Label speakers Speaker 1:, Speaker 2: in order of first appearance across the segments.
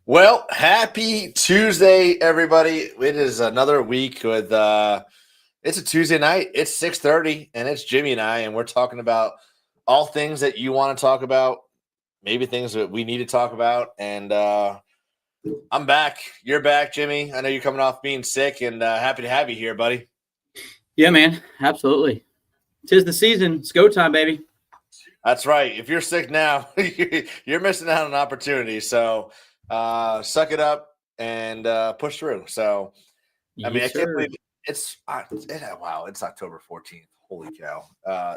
Speaker 1: Well, happy Tuesday, everybody. It is another week with it's a Tuesday night. It's 6:30 and it's Jimmy and I, and we're talking about all things that you want to talk about, maybe things that we need to talk about. And I'm back. You're back, Jimmy. I know you're coming off being sick, and happy to have you here, buddy.
Speaker 2: Yeah, man. Absolutely. 'Tis the season. It's go time, baby.
Speaker 1: That's right. If you're sick now, you're missing out on an opportunity. So suck it up and push through. So I mean, I
Speaker 2: Yes,
Speaker 1: can't
Speaker 2: sir.
Speaker 1: believe wow, it's October 14th. Holy cow.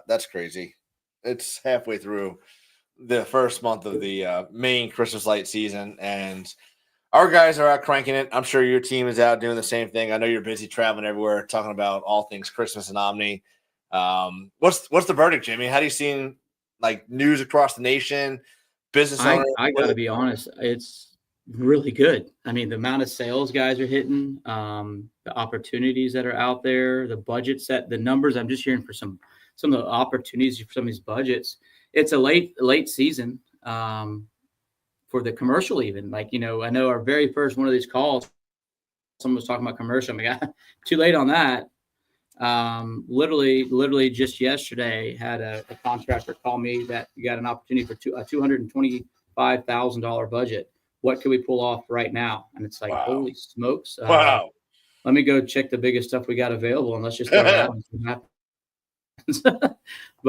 Speaker 1: That's crazy. It's halfway through the first month of the main Christmas light season, and our guys are out cranking it. I'm sure your team is out doing the same thing. I know you're busy traveling everywhere, talking about all things Christmas and Omni. What's the verdict, Jimmy? How do you see like news across the nation, business
Speaker 2: I
Speaker 1: owners?
Speaker 2: I got to be honest. It's really good. I mean, the amount of sales guys are hitting, the opportunities that are out there, the budget set, the numbers. I'm just hearing for some of the opportunities for some of these budgets. It's a late season for the commercial. Even I know our very first one of these calls, someone was talking about commercial. I mean, too late on that. Literally just yesterday had a contractor call me that you got an opportunity for a $225,000 budget. What can we pull off right now? And it's like,
Speaker 1: Wow.
Speaker 2: holy smokes.
Speaker 1: Wow.
Speaker 2: Let me go check the biggest stuff we got available and let's just throw it out and see what happens. But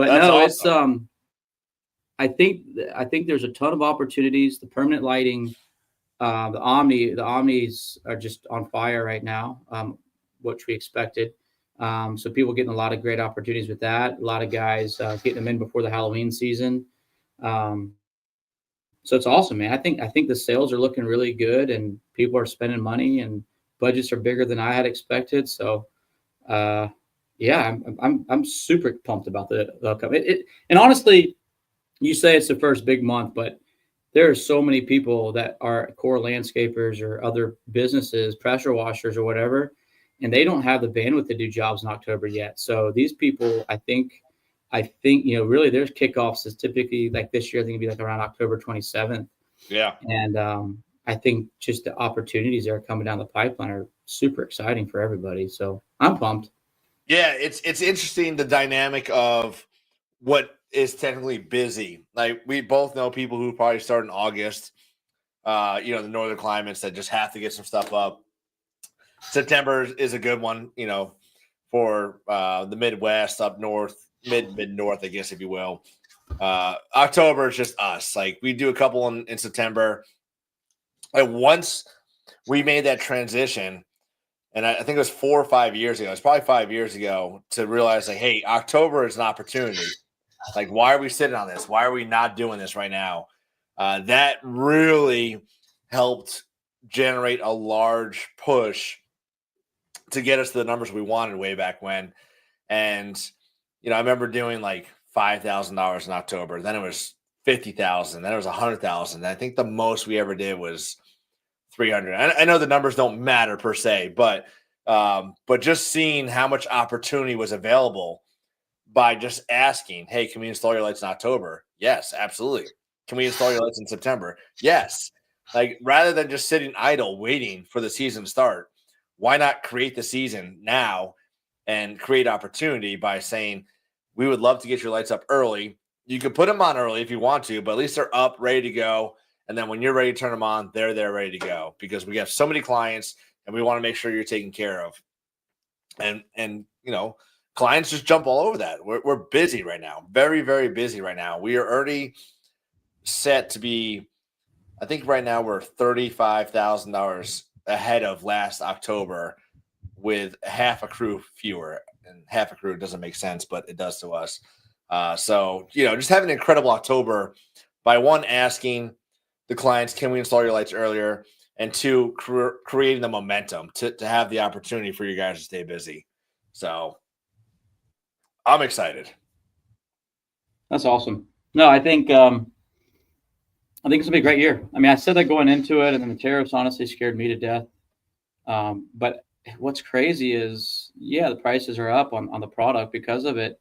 Speaker 1: That's
Speaker 2: no, it's,
Speaker 1: awesome.
Speaker 2: I think there's a ton of opportunities. The permanent lighting, the Omnis are just on fire right now, which we expected. So people getting a lot of great opportunities with that. A lot of guys getting them in before the Halloween season. Um, so it's awesome, man. I think the sales are looking really good, and people are spending money, and budgets are bigger than I had expected. So uh, yeah, I'm super pumped about the upcoming. And honestly, you say it's the first big month, but there are so many people that are core landscapers or other businesses, pressure washers or whatever, and they don't have the bandwidth to do jobs in October yet. So these people, I think, really their kickoffs is typically like this year. I think it'd be like around October 27th,
Speaker 1: Yeah.
Speaker 2: and I think just the opportunities that are coming down the pipeline are super exciting for everybody. So I'm pumped.
Speaker 1: Yeah, it's interesting the dynamic of what is technically busy. Like we both know people who probably start in August. The northern climates that just have to get some stuff up. September is a good one, for the Midwest up north, mid north, I guess, if you will. October is just us. Like we do a couple in September. Like once we made that transition, and I think it was 4 or 5 years ago. It's probably 5 years ago to realize, like, hey, October is an opportunity. Like, why are we sitting on this? Why are we not doing this right now? That really helped generate a large push to get us to the numbers we wanted way back when. And I remember doing like $5,000 in October. Then it was 50,000. Then it was 100,000. I think the most we ever did was 300. I know the numbers don't matter per se, but just seeing how much opportunity was available by just asking, hey, can we install your lights in October? Yes, absolutely. Can we install your lights in September? Yes. Like rather than just sitting idle waiting for the season to start, why not create the season now and create opportunity by saying, we would love to get your lights up early. You can put them on early if you want to, but at least they're up, ready to go. And then when you're ready to turn them on, they're there ready to go because we have so many clients and we want to make sure you're taken care of. And clients just jump all over that. We're busy right now, very, very busy right now. We are already set to be, I think right now we're $35,000 ahead of last October with half a crew fewer. And half a crew doesn't make sense, but it does to us. So, just having an incredible October by one, asking the clients, can we install your lights earlier? And two, creating the momentum to have the opportunity for you guys to stay busy. So I'm excited.
Speaker 2: That's awesome. No, I think it's gonna be a great year. I mean, I said that going into it, and then the tariffs honestly scared me to death. But what's crazy is, yeah, the prices are up on the product because of it.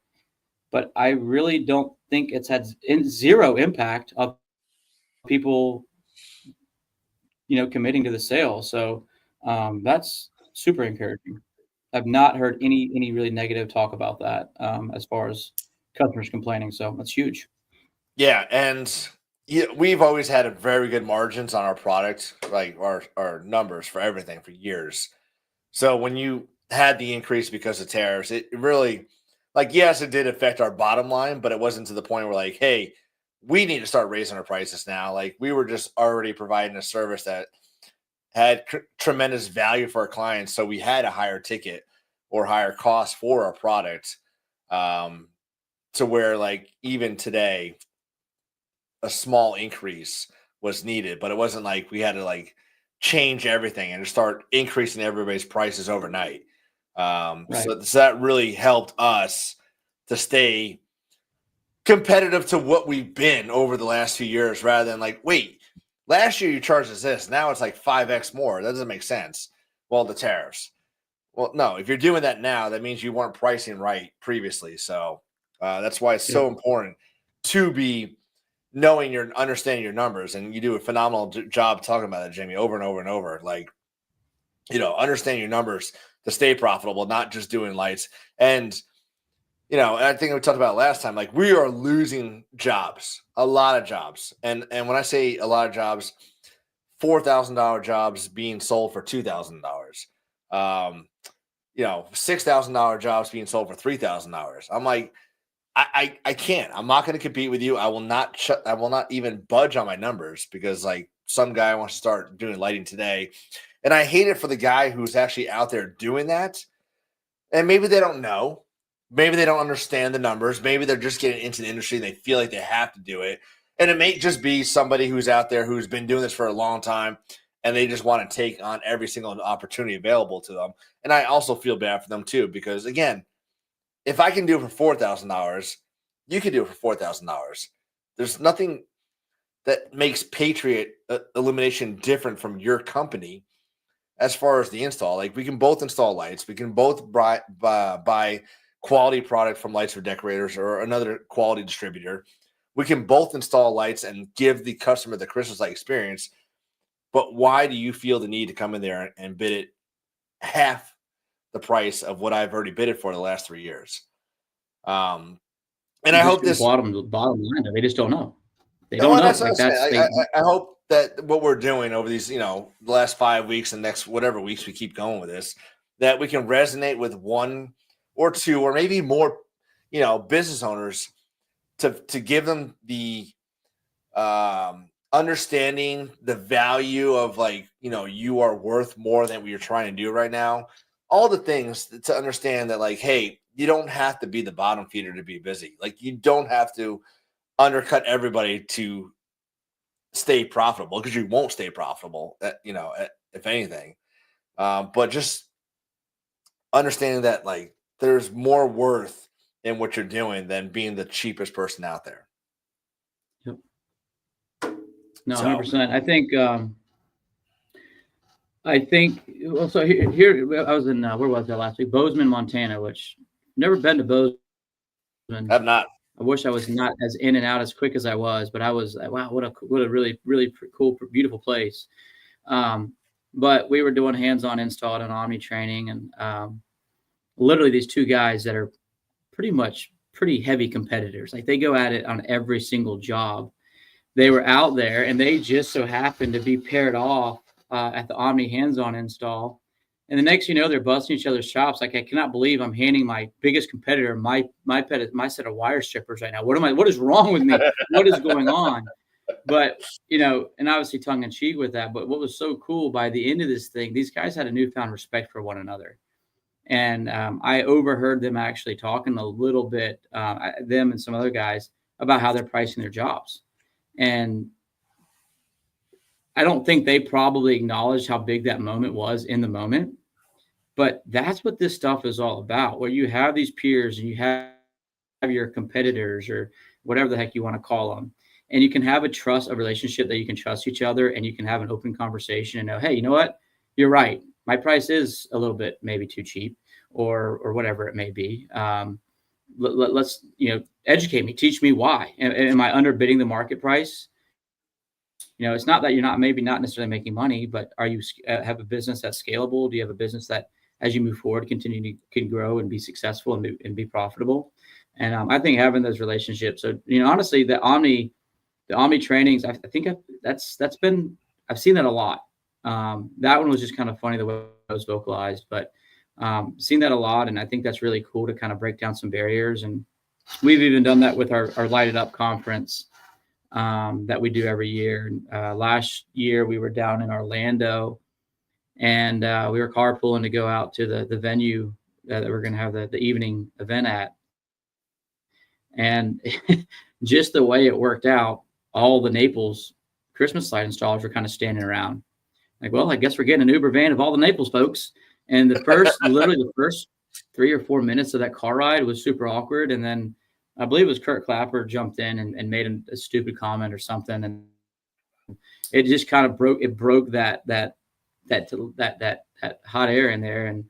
Speaker 2: But I really don't think it's had zero impact of people, committing to the sale. So that's super encouraging. I've not heard any really negative talk about that as far as customers complaining. So that's huge.
Speaker 1: Yeah, and we've always had a very good margins on our product, like our numbers for everything for years. So when you had the increase because of tariffs, it really, like, yes, it did affect our bottom line, but it wasn't to the point where like, hey, we need to start raising our prices now. Like we were just already providing a service that had tremendous value for our clients, so we had a higher ticket or higher cost for our product. Um, to where like even today a small increase was needed, but it wasn't like we had to like change everything and start increasing everybody's prices overnight.
Speaker 2: Right.
Speaker 1: So that really helped us to stay competitive to what we've been over the last few years, rather than like, wait, last year you charged us this, now it's like 5x more. That doesn't make sense. Well, the tariffs. Well, no, if you're doing that now, that means you weren't pricing right previously. So that's why it's
Speaker 2: Yep.
Speaker 1: so important to be knowing your understanding your numbers, and you do a phenomenal job talking about that, Jamie, over and over and over. Like, understanding your numbers to stay profitable, not just doing lights. And and I think we talked about it last time, like we are losing jobs, a lot of jobs. And when I say a lot of jobs, $4,000 jobs being sold for $2,000. $6,000 jobs being sold for $3,000. I'm like, I can't. I'm not going to compete with you. I will not I will not even budge on my numbers because like some guy wants to start doing lighting today, and I hate it for the guy who's actually out there doing that. And maybe they don't know, maybe they don't understand the numbers. Maybe they're just getting into the industry and they feel like they have to do it. And it may just be somebody who's out there who's been doing this for a long time, and they just want to take on every single opportunity available to them. And I also feel bad for them too, because again, if I can do it for $4,000, you can do it for $4,000. There's nothing that makes Patriot Illumination different from your company as far as the install. Like we can both install lights. We can both buy quality product from Lights for Decorators or another quality distributor. We can both install lights and give the customer the Christmas light experience. But why do you feel the need to come in there and bid it half the price of what I've already bid it for the last 3 years? And I hope this
Speaker 2: bottom line, they just don't know. They
Speaker 1: No,
Speaker 2: don't know.
Speaker 1: that's what
Speaker 2: Like
Speaker 1: I'm saying.
Speaker 2: that's
Speaker 1: I hope that what we're doing over these, the last 5 weeks and next whatever weeks we keep going with this, that we can resonate with one or two or maybe more, business owners to give them the understanding the value of like, you are worth more than what you're trying to do right now. All the things to understand that like, hey, you don't have to be the bottom feeder to be busy. Like you don't have to undercut everybody to stay profitable, because you won't stay profitable if anything, but just understanding that like there's more worth in what you're doing than being the cheapest person out there.
Speaker 2: Yep. No,
Speaker 1: So
Speaker 2: 100%. I think well, so here I was in where was I last week? Bozeman, Montana, which never been to Bozeman.
Speaker 1: I'm not.
Speaker 2: I wish I was not as in and out as quick as I was, but I was like, wow, what a really, really cool, beautiful place. But we were doing hands-on install and Omni training, and literally these two guys that are pretty heavy competitors. Like they go at it on every single job. They were out there, and they just so happened to be paired off at the Omni hands-on install. And the next, they're busting each other's chops. Like I cannot believe I'm handing my biggest competitor my set of wire strippers right now. What is wrong with me? What is going on? But and obviously tongue in cheek with that. But what was so cool, by the end of this thing, these guys had a newfound respect for one another. And I overheard them actually talking a little bit, them and some other guys, about how they're pricing their jobs. And I don't think they probably acknowledged how big that moment was in the moment. But that's what this stuff is all about, where you have these peers and you have your competitors or whatever the heck you want to call them. And you can have a relationship that you can trust each other, and you can have an open conversation and know, hey, you know what? You're right. My price is a little bit maybe too cheap or whatever it may be. Let's, educate me, teach me why. Am I underbidding the market price? it's not that you're maybe not necessarily making money, but are you have a business that's scalable? Do you have a business that, as you move forward, can grow and be successful and be profitable? And I think having those relationships. So, honestly, the Omni trainings, I think I've seen that a lot. That one was just kind of funny the way it was vocalized, but seen that a lot. And I think that's really cool to kind of break down some barriers. And we've even done that with our Light It Up conference that we do every year. Last year we were down in Orlando, and we were carpooling to go out to the venue that we're going to have the evening event at. And just the way it worked out, all the Naples Christmas light installers were kind of standing around like, well, I guess we're getting an Uber van of all the Naples folks. And literally the first 3 or 4 minutes of that car ride was super awkward. And then I believe it was Kurt Clapper jumped in and made a stupid comment or something. And it just kind of broke that hot air in there. And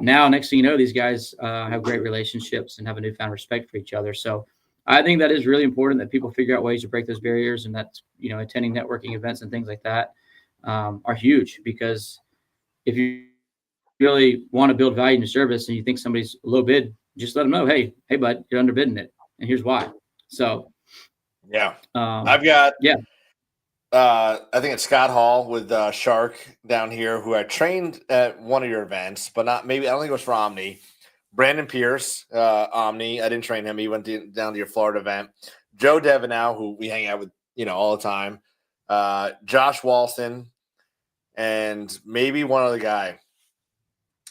Speaker 2: now, next thing you know, these guys have great relationships and have a newfound respect for each other. So I think that is really important that people figure out ways to break those barriers, and that's, attending networking events and things like that are huge, because if you really want to build value in your service and you think somebody's low bid, just let them know, hey, bud, you're underbidding it, and here's why. So,
Speaker 1: yeah, I've got, I think it's Scott Hall with Shark down here, who I trained at one of your events, but not maybe, I don't think it was for Omni. Brandon Pierce, Omni. I didn't train him. He went down to your Florida event. Joe Devenow, who we hang out with, all the time. Josh Walston, and maybe one other guy.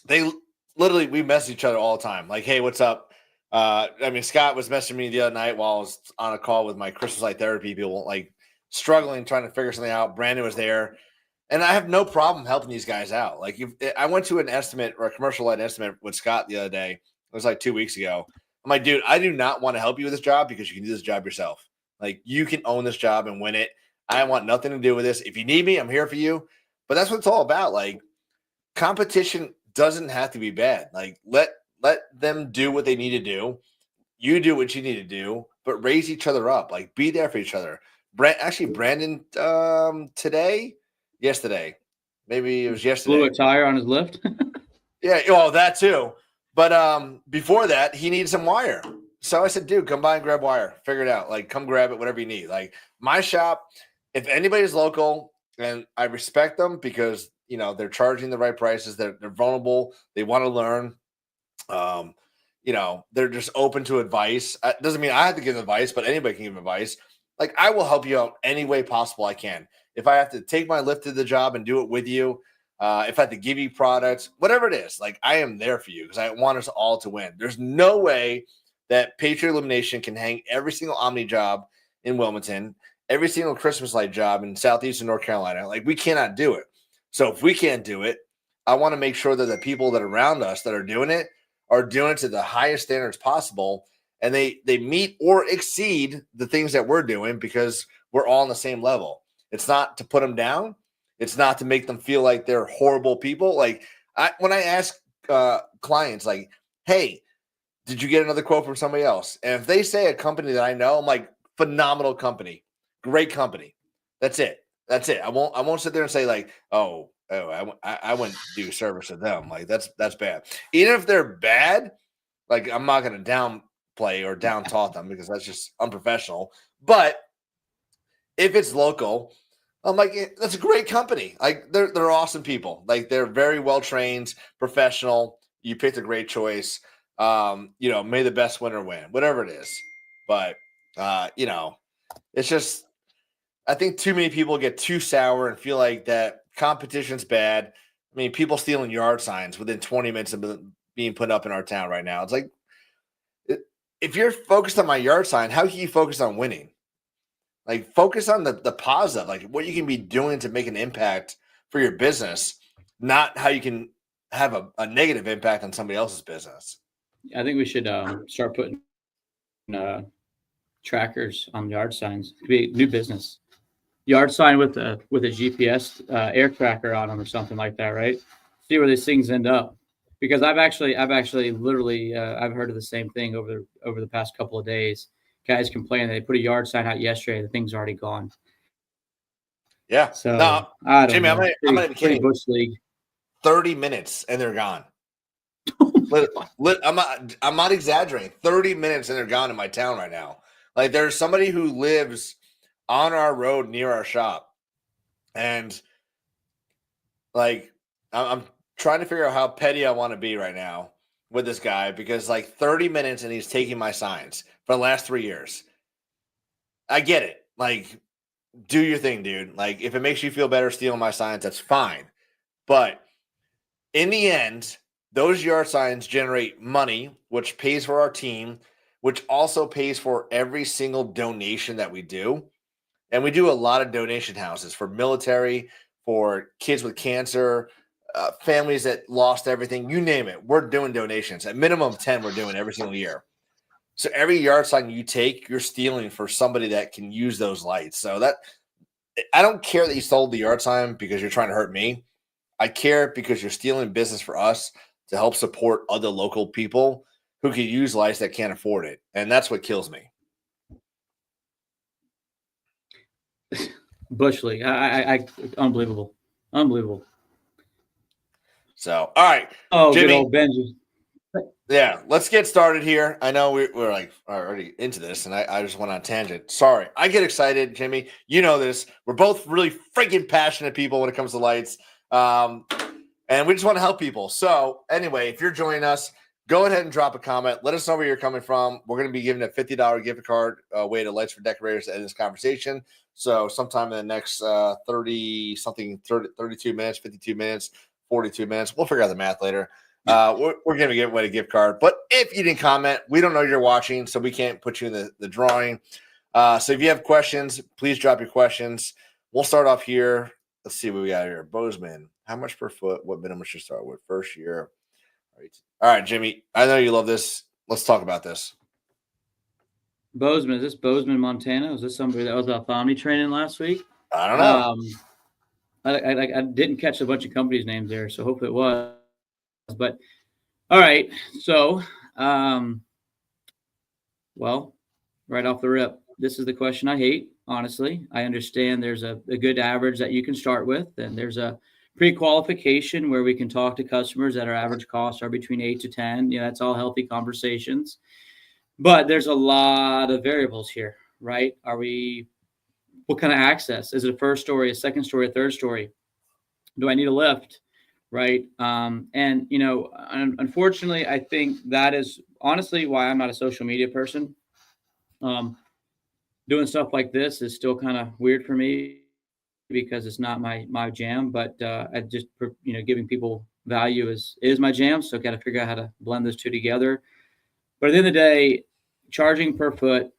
Speaker 1: They literally, we message each other all the time. Like, hey, what's up? Scott was messaging me the other night while I was on a call with my Christmas light therapy people, like struggling, trying to figure something out. Brandon was there. And I have no problem helping these guys out. Like, I went to an estimate or a commercial light estimate with Scott the other day. It was like 2 weeks ago. I'm like, dude, I do not want to help you with this job because you can do this job yourself. Like, you can own this job and win it. I want nothing to do with this. If you need me, I'm here for you. But that's what it's all about. Like, competition doesn't have to be bad. Like, let them do what they need to do. You do what you need to do, but raise each other up. Like, be there for each other. Brandon yesterday, maybe it was yesterday,
Speaker 2: blew a tire on his lift.
Speaker 1: Yeah, well, that too. But before that, he needed some wire. So I said, dude, come by and grab wire. Figure it out. Like, come grab it, whatever you need. Like, my shop, if anybody's local, and I respect them because, they're charging the right prices. They're vulnerable. They want to learn. They're just open to advice. Doesn't mean I have to give advice, but anybody can give advice. Like, I will help you out any way possible I can. If I have to take my lift to the job and do it with you, if I have to give you products, whatever it is, like, I am there for you because I want us all to win. There's no way that Patriot Illumination can hang every single Omni job in Wilmington, every single Christmas light job in Southeastern North Carolina. Like, we cannot do it. So if we can't do it, I want to make sure that the people that are around us that are doing it to the highest standards possible, and they meet or exceed the things that we're doing because we're all on the same level. It's not to put them down. It's not to make them feel like they're horrible people. Like, when I ask clients, like, hey, did you get another quote from somebody else? And if they say a company that I know, I'm like, phenomenal company, great company. That's it. I won't sit there and say like, I wouldn't do service to them. Like, that's bad. Even if they're bad, like, I'm not going to downplay or down talk them because that's just unprofessional. But if it's local, I'm like, that's a great company. Like, they're awesome people. Like, they're very well trained, professional. You picked a great choice. May the best winner win, whatever it is. But it's just, I think too many people get too sour and feel like that competition's bad. I mean, people stealing yard signs within 20 minutes of being put up in our town right now. It's like, if you're focused on my yard sign, how can you focus on winning? Like, focus on the positive, like what you can be doing to make an impact for your business, not how you can have a negative impact on somebody else's business.
Speaker 2: I think we should start putting trackers on yard signs. It could be new business. Yard sign with a GPS air tracker on them or something like that, right? See where these things end up. Because I've actually literally I've heard of the same thing over the past couple of days. Guys complaining they put a yard sign out yesterday, the thing's already gone.
Speaker 1: Yeah.
Speaker 2: So
Speaker 1: No,
Speaker 2: I don't
Speaker 1: Jimmy,
Speaker 2: know.
Speaker 1: I'm not even
Speaker 2: Pretty
Speaker 1: kidding.
Speaker 2: bush league.
Speaker 1: 30 minutes and they're gone. I'm not exaggerating. 30 minutes and they're gone in my town right now. Like there's somebody who lives on our road near our shop, and like I'm trying to figure out how petty I want to be right now with this guy, because like 30 minutes and he's taking my signs for the last 3 years. I get it. Like, do your thing, dude. Like, if it makes you feel better stealing my signs, that's fine. But in the end, those yard signs generate money, which pays for our team, which also pays for every single donation that we do. And we do a lot of donation houses for military, for kids with cancer, families that lost everything, you name it. We're doing donations. At minimum 10, we're doing every single year. So every yard sign you take, you're stealing for somebody that can use those lights. So that, I don't care that you sold the yard sign because you're trying to hurt me. I care because you're stealing business for us to help support other local people who could use lights that can't afford it. And that's what kills me.
Speaker 2: Bush league. I unbelievable. Unbelievable.
Speaker 1: So, all right.
Speaker 2: Oh,
Speaker 1: Jimmy,
Speaker 2: good old Benji.
Speaker 1: Yeah, let's get started here. I know we're like already into this, and I just went on a tangent. Sorry. I get excited, Jimmy. You know this. We're both really freaking passionate people when it comes to lights. And we just want to help people. So anyway, if you're joining us, go ahead and drop a comment. Let us know where you're coming from. We're going to be giving a $50 gift card away to Lights for Decorators to end this conversation. So sometime in the next 32 minutes, 52 minutes, 42 minutes. We'll figure out the math later. We're going to give away a gift card. But if you didn't comment, we don't know you're watching, so we can't put you in the drawing. So if you have questions, please drop your questions. We'll start off here. Let's see what we got here. Bozeman, how much per foot? What minimum should start with? First year. All right, Jimmy, I know you love this. Let's talk about this.
Speaker 2: Bozeman, is this Bozeman, Montana? Is this somebody that was at Omni training last week?
Speaker 1: I don't know.
Speaker 2: I didn't catch a bunch of companies' names there, so hopefully it was. But all right, so well, right off the rip, this is the question I hate. Honestly, I understand there's a good average that you can start with, and there's a pre-qualification where we can talk to customers that our average costs are between 8 to 10. That's all healthy conversations. But there's a lot of variables here, right? What kind of access? Is it a first story, a second story, a third story? Do I need a lift? Right. And, unfortunately, I think that is honestly why I'm not a social media person. Doing stuff like this is still kind of weird for me because it's not my jam, but I just, giving people value is my jam. So got to figure out how to blend those two together. But at the end of the day, charging per foot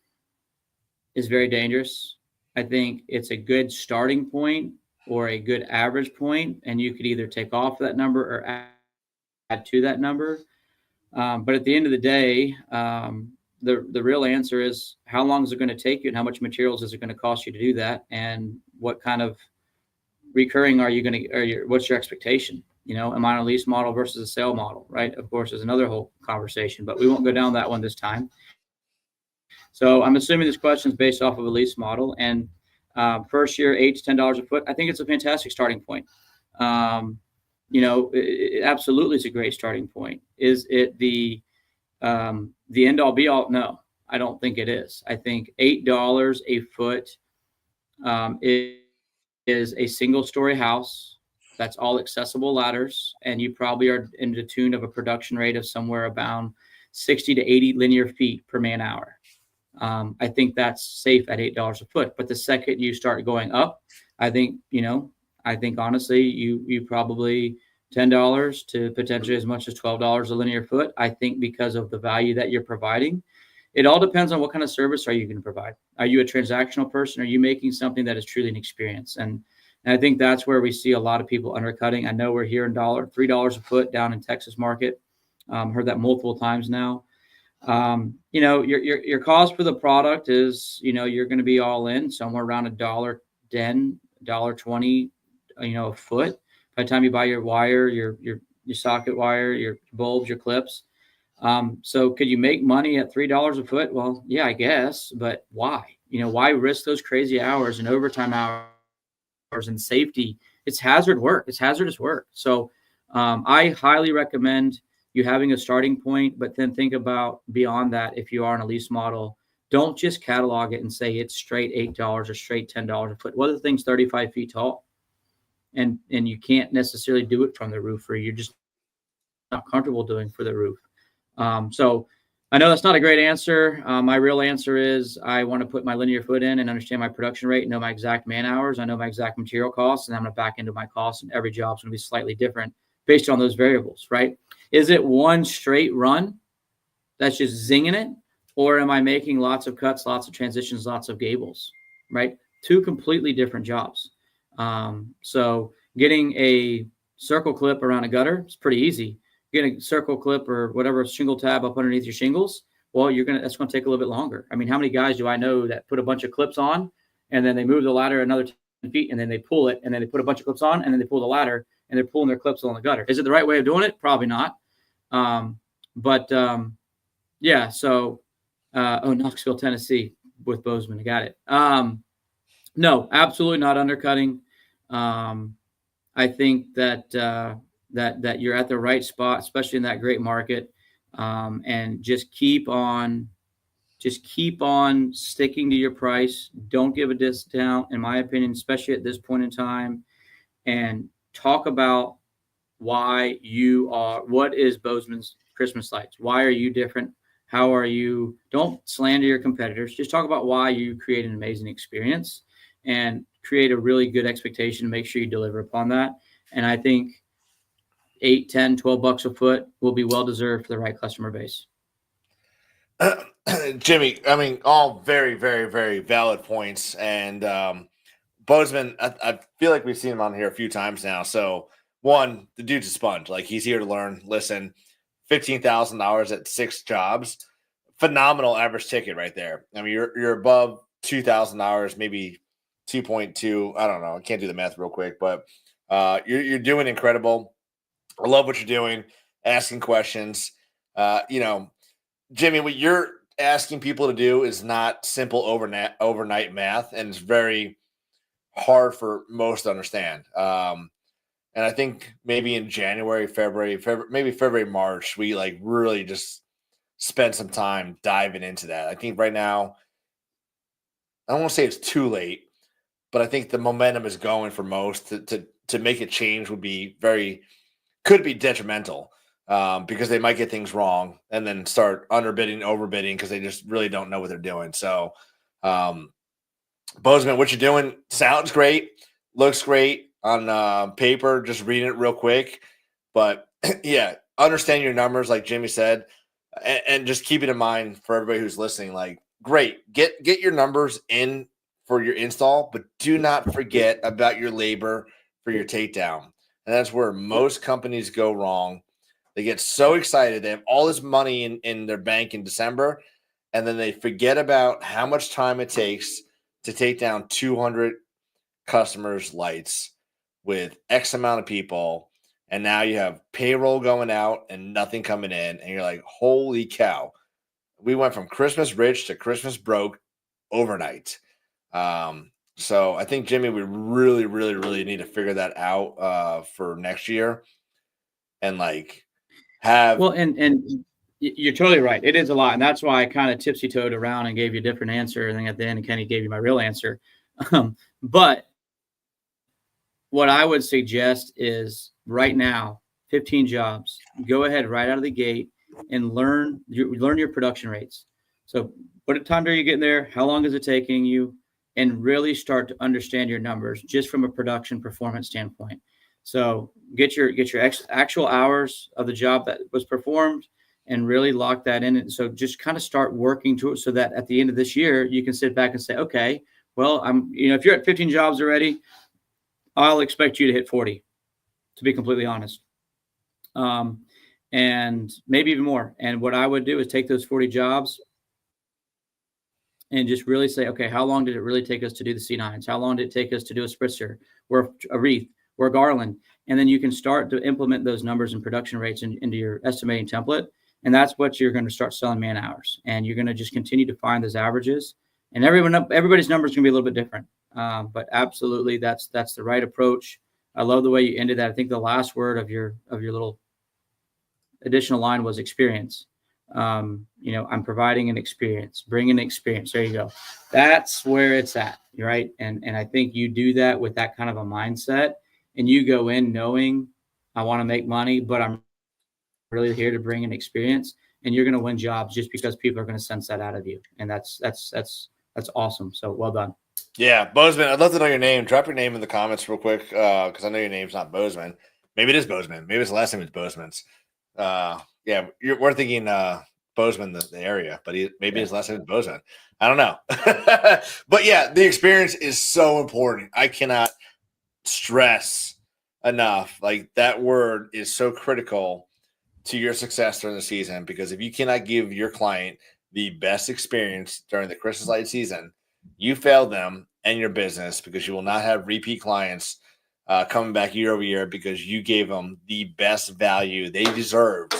Speaker 2: is very dangerous. I think it's a good starting point or a good average point, and you could either take off that number or add to that number. But at the end of the day, the real answer is how long is it going to take you, and how much materials is it going to cost you to do that, and what kind of recurring are you going to? What's your expectation? Am I on a lease model versus a sale model? Right. Of course, is another whole conversation, but we won't go down that one this time. So I'm assuming this question is based off of a lease model, and first year, $8 to $10 a foot. I think it's a fantastic starting point. It absolutely is a great starting point. Is it the end all be all? No, I don't think it is. I think $8 a foot is a single story house. That's all accessible ladders, and you probably are in the tune of a production rate of somewhere around 60 to 80 linear feet per man hour. I think that's safe at $8 a foot. But the second you start going up, I think honestly, you probably $10 to potentially as much as $12 a linear foot. I think because of the value that you're providing, it all depends on what kind of service are you going to provide. Are you a transactional person? Are you making something that is truly an experience? And I think that's where we see a lot of people undercutting. I know we're here in $3 a foot down in Texas market. Heard that multiple times now. Your cost for the product is, you're going to be all in somewhere around $1.10, $1.20, a foot. By the time you buy your wire, your socket wire, your bulbs, your clips. So could you make money at $3 a foot? Well, yeah, I guess, but why? Why risk those crazy hours and overtime hours and safety. It's hazard work. It's hazardous work. So I highly recommend you having a starting point, but then think about beyond that. If you are in a lease model, don't just catalog it and say it's straight $8 or straight $10 a foot. What if the thing's 35 feet tall and you can't necessarily do it from the roof, or you're just not comfortable doing for the roof? So I know that's not a great answer. My real answer is I want to put my linear foot in and understand my production rate, know my exact man hours. I know my exact material costs, and I'm going to back into my costs, and every job's going to be slightly different based on those variables, right? Is it one straight run that's just zinging it? Or am I making lots of cuts, lots of transitions, lots of gables, right? Two completely different jobs. So getting a circle clip around a gutter is pretty easy. Getting a circle clip or whatever shingle tab up underneath your shingles, well, that's going to take a little bit longer. I mean, how many guys do I know that put a bunch of clips on and then they move the ladder another 10 feet and then they pull it and then they put a bunch of clips on and then they pull the ladder and they're pulling their clips along the gutter? Is it the right way of doing it? Probably not. Yeah. So, Knoxville, Tennessee with Bozeman. I got it. No, absolutely not undercutting. I think that that you're at the right spot, especially in that great market, and just keep on sticking to your price. Don't give a discount, in my opinion, especially at this point in time, and talk about what is Bozeman's Christmas lights? Why are you different? How are you? Don't slander your competitors. Just talk about why you create an amazing experience and create a really good expectation. Make sure you deliver upon that. And I think $8, $10, $12 a foot will be well-deserved for the right customer base.
Speaker 1: Jimmy, I mean, all very, very, very valid points. And Bozeman, I feel like we've seen him on here a few times now. So, one, the dude's a sponge. Like, he's here to learn. Listen, $15,000 at 6 jobs, phenomenal average ticket right there. I mean, you're above $2,000, maybe 2.2. I don't know. I can't do the math real quick, but you're doing incredible. I love what you're doing, asking questions. Jimmy, what you're asking people to do is not simple overnight math, and it's very hard for most to understand. And I think maybe in January, February, March, we like really just spend some time diving into that. I think right now, I don't want to say it's too late, but I think the momentum is going for most to make a change could be detrimental, because they might get things wrong and then start underbidding, overbidding because they just really don't know what they're doing. So, Bozeman, what you're doing sounds great, looks great on paper, just reading it real quick. But yeah, understand your numbers, like Jimmy said, and just keep it in mind for everybody who's listening. Like, great, get your numbers in for your install, but do not forget about your labor for your takedown. And that's where most companies go wrong. They get so excited. They have all this money in their bank in December, and then they forget about how much time it takes to take down 200 customers' lights with X amount of people. And now you have payroll going out and nothing coming in. And you're like, holy cow. We went from Christmas rich to Christmas broke overnight. So I think, Jimmy, we really, really, really need to figure that out for next year. And like
Speaker 2: and you're totally right. It is a lot. And that's why I kind of tipsy-toed around and gave you a different answer. And then at the end, Kenny gave you my real answer. But what I would suggest is right now, 15 jobs, go ahead right out of the gate and learn your production rates. So what time are you getting there? How long is it taking you? And really start to understand your numbers just from a production performance standpoint. So get your actual hours of the job that was performed and really lock that in. And so just kind of start working to it so that at the end of this year, you can sit back and say, okay, well, if you're at 15 jobs already, I'll expect you to hit 40, to be completely honest. And maybe even more. And what I would do is take those 40 jobs and just really say, okay, how long did it really take us to do the C9s? How long did it take us to do a spritzer or a wreath or a garland? And then you can start to implement those numbers and production rates into your estimating template. And that's what you're going to start selling man hours. And you're going to just continue to find those averages. And everybody's numbers are going to be a little bit different. But absolutely, that's the right approach. I love the way you ended that. I think the last word of your little additional line was experience. I'm providing an experience, bringing experience. There you go. That's where it's at, right? And I think you do that with that kind of a mindset, and you go in knowing I want to make money, but I'm really here to bring an experience, and you're going to win jobs just because people are going to sense that out of you, and that's awesome. So well done.
Speaker 1: Yeah, Bozeman. I'd love to know your name. Drop your name in the comments real quick, because I know your name's not Bozeman. Maybe it is Bozeman. Maybe his last name is Bozeman's. Yeah, we're thinking Bozeman, the area, but maybe his last name is Bozeman. I don't know. But yeah, the experience is so important. I cannot stress enough. Like, that word is so critical to your success during the season, because if you cannot give your client the best experience during the Christmas light season, you fail them and your business, because you will not have repeat clients coming back year over year, because you gave them the best value they deserved.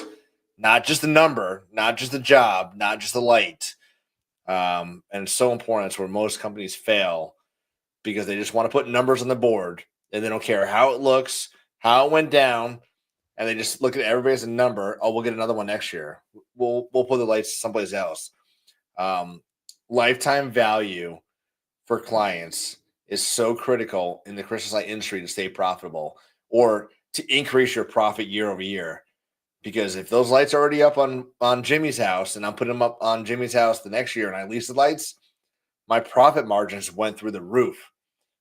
Speaker 1: Not just the number, not just the job, not just the light. And it's so important. It's where most companies fail, because they just want to put numbers on the board, and they don't care how it looks, how it went down, and they just look at everybody as a number. Oh, we'll get another one next year. We'll put the lights someplace else. Lifetime value for clients is so critical in the Christmas light industry to stay profitable, or to increase your profit year over year. Because if those lights are already up on Jimmy's house, and I'm putting them up on Jimmy's house the next year, and I lease the lights, my profit margins went through the roof.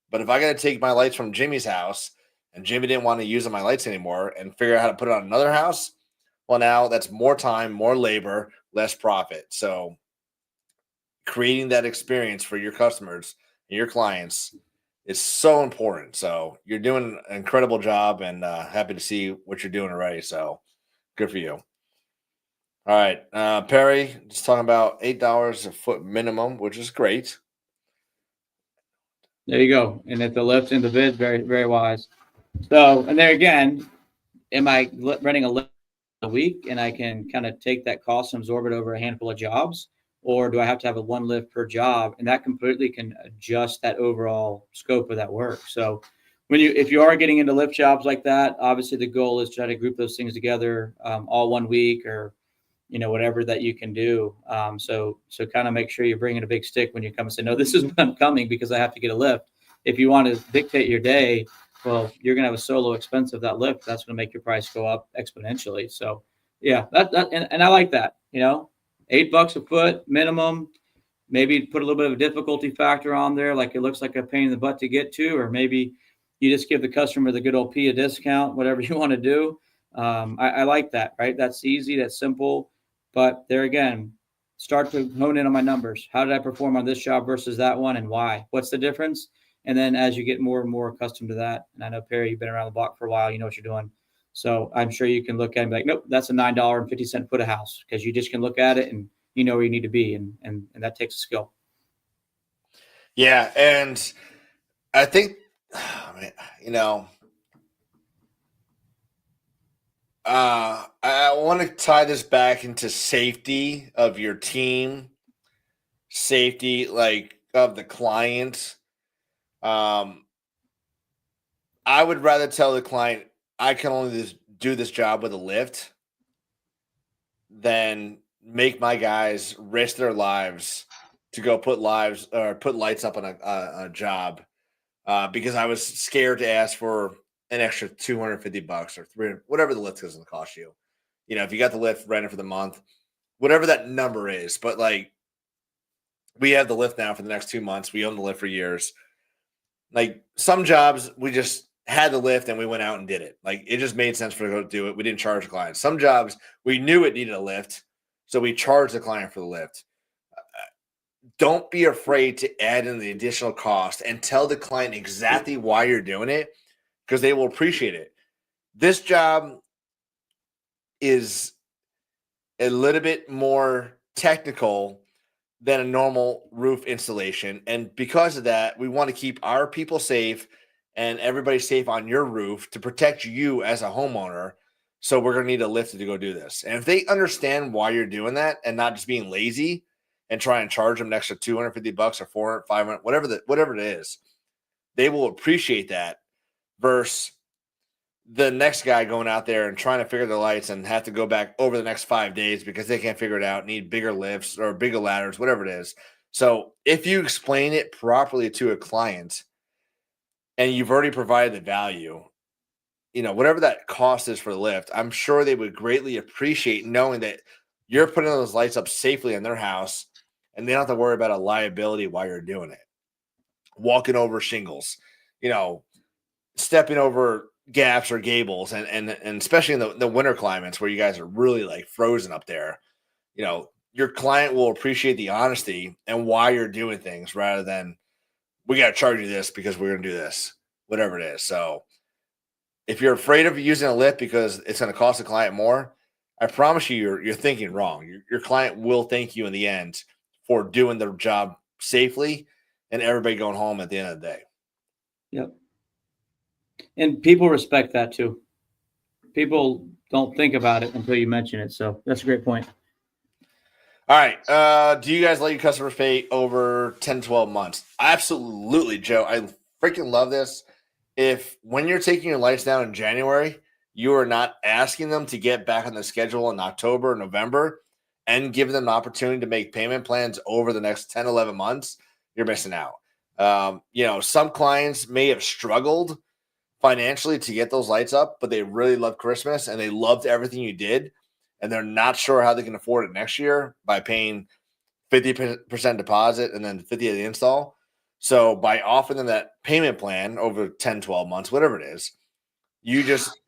Speaker 1: But if I got to take my lights from Jimmy's house, and Jimmy didn't want to use my lights anymore, and figure out how to put it on another house, well, now that's more time, more labor, less profit. So creating that experience for your customers and your clients is so important. So you're doing an incredible job, and happy to see what you're doing already. So good for you. All right. Perry, just talking about $8 a foot minimum, which is great.
Speaker 2: There you go. And at the lift in the bid, very, very wise. So, and there again, am I running a lift a week, and I can kind of take that cost and absorb it over a handful of jobs? Or do I have to have a one lift per job? And that completely can adjust that overall scope of that work. So if you are getting into lift jobs like that, obviously the goal is to try to group those things together all 1 week, or whatever that you can do. So kind of make sure you're bringing a big stick when you come and say, no, this is when I'm coming, because I have to get a lift. If you want to dictate your day, well, you're going to have a solo expense of that lift. That's going to make your price go up exponentially. So yeah, and I like that, $8 a foot minimum, maybe put a little bit of a difficulty factor on there. Like, it looks like a pain in the butt to get to, or maybe you just give the customer the good old P a discount, whatever you want to do. I like that, right? That's easy. That's simple. But there again, start to hone in on my numbers. How did I perform on this job versus that one, and why? What's the difference? And then as you get more and more accustomed to that, and I know, Perry, you've been around the block for a while, you know what you're doing. So I'm sure you can look at it and be like, nope, that's a $9.50 foot a house, because you just can look at it and you know where you need to be. And that takes a skill.
Speaker 1: Yeah. And I think, I want to tie this back into safety of your team, safety, like, of the client. I would rather tell the client, I can only do this job with a lift, than make my guys risk their lives to go put lights up on a job, because I was scared to ask for an extra $250 or $300, whatever the lift is going to cost you. If you got the lift rented for the month, whatever that number is. But like, we have the lift now for the next 2 months. We own the lift for years. Like, some jobs, we just had the lift and we went out and did it. Like, it just made sense for us to go do it. We didn't charge the client. Some jobs, we knew it needed a lift, so we charged the client for the lift. Don't be afraid to add in the additional cost, and tell the client exactly why you're doing it, because they will appreciate it. This job is a little bit more technical than a normal roof installation. And because of that, we want to keep our people safe and everybody safe on your roof to protect you as a homeowner. So we're going to need a lift to go do this. And if they understand why you're doing that, and not just being lazy and try and charge them an extra $250 or $400, $500, whatever it is, they will appreciate that versus the next guy going out there and trying to figure the lights and have to go back over the next 5 days because they can't figure it out, need bigger lifts or bigger ladders, whatever it is. So if you explain it properly to a client and you've already provided the value, whatever that cost is for the lift, I'm sure they would greatly appreciate knowing that you're putting those lights up safely in their house and they don't have to worry about a liability while you're doing it. Walking over shingles, stepping over gaps or gables, and especially in the winter climates where you guys are really like frozen up there, your client will appreciate the honesty and why you're doing things rather than we got to charge you this because we're going to do this, whatever it is. So if you're afraid of using a lift because it's going to cost the client more, I promise you, you're thinking wrong. Your client will thank you in the end for doing their job safely and everybody going home at the end of the day.
Speaker 2: Yep. And people respect that too. People don't think about it until you mention it. So that's a great point.
Speaker 1: All right. Do you guys let your customers pay over 10, 12 months? Absolutely, Joe. I freaking love this. If when you're taking your lights down in January, you are not asking them to get back on the schedule in October or November and giving them an opportunity to make payment plans over the next 10, 11 months, you're missing out. Some clients may have struggled financially to get those lights up, but they really loved Christmas and they loved everything you did. And they're not sure how they can afford it next year by paying 50% deposit and then 50 of the install. So by offering them that payment plan over 10, 12 months, whatever it is, you just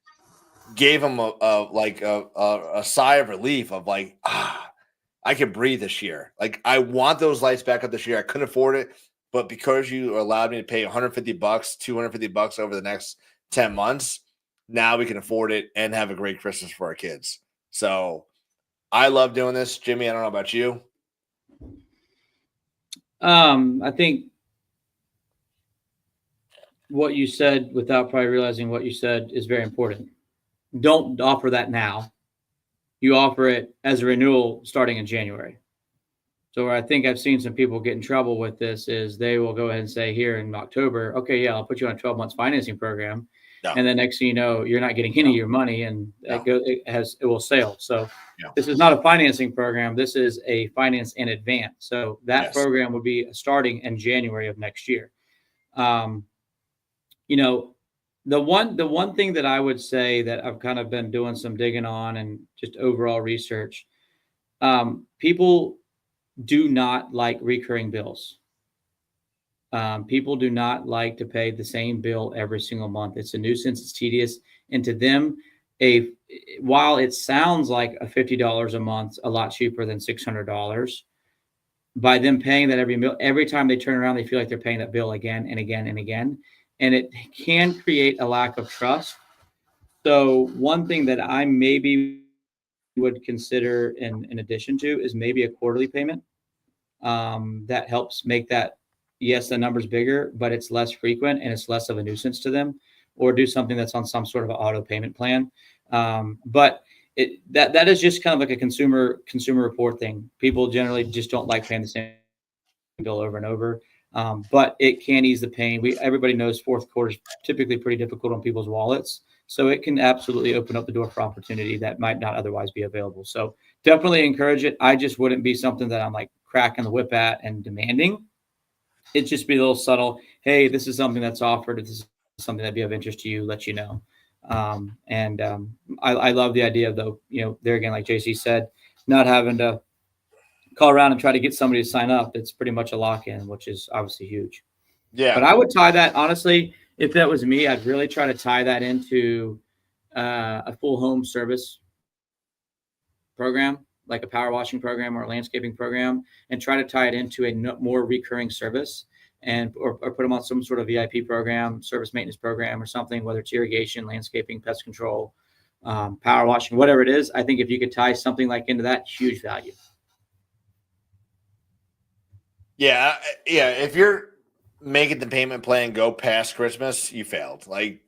Speaker 1: gave them a sigh of relief of like, I can breathe this year. Like I want those lights back up this year. I couldn't afford it, but because you allowed me to pay $150, $250 over the next 10 months, now we can afford it and have a great Christmas for our kids. So I love doing this. Jimmy, I don't know about you.
Speaker 2: I think what you said without probably realizing what you said is very important. Don't offer that now. You offer it as a renewal starting in January. So where I think I've seen some people get in trouble with this is they will go ahead and say here in October, okay, yeah, I'll put you on a 12 months financing program. No. And then next thing you know, you're not getting any of your money and it will sail. So this is not a financing program. This is a finance in advance. So that program would be starting in January of next year. The one thing that I would say that I've kind of been doing some digging on and just overall research, people do not like recurring bills. People do not like to pay the same bill every single month. It's a nuisance. It's tedious. And to them, while it sounds like a $50 a month, a lot cheaper than $600, by them paying that every time they turn around, they feel like they're paying that bill again and again and again. And it can create a lack of trust. So one thing that I maybe would consider in addition to is maybe a quarterly payment. That helps make that, yes, the number's bigger, but it's less frequent and it's less of a nuisance to them, or do something that's on some sort of auto payment plan. But that is just kind of like a consumer report thing. People generally just don't like paying the same bill over and over. But it can ease the pain. Everybody knows fourth quarter is typically pretty difficult on people's wallets. So it can absolutely open up the door for opportunity that might not otherwise be available. So definitely encourage it. I just wouldn't be something that I'm like cracking the whip at and demanding. It'd just be a little subtle. Hey, this is something that's offered. If this is something that'd be of interest to you, let you know. I love the idea of there again, like JC said, not having to call around and try to get somebody to sign up. It's pretty much a lock-in, which is obviously huge.
Speaker 1: Yeah.
Speaker 2: But I would tie that, honestly, if that was me, I'd really try to tie that into a full home service program, like a power washing program or a landscaping program, and try to tie it into a more recurring service or put them on some sort of VIP program, service maintenance program or something, whether it's irrigation, landscaping, pest control, power washing, whatever it is. I think if you could tie something like into that, huge value.
Speaker 1: Yeah. If you're making the payment plan go past Christmas, you failed. Like,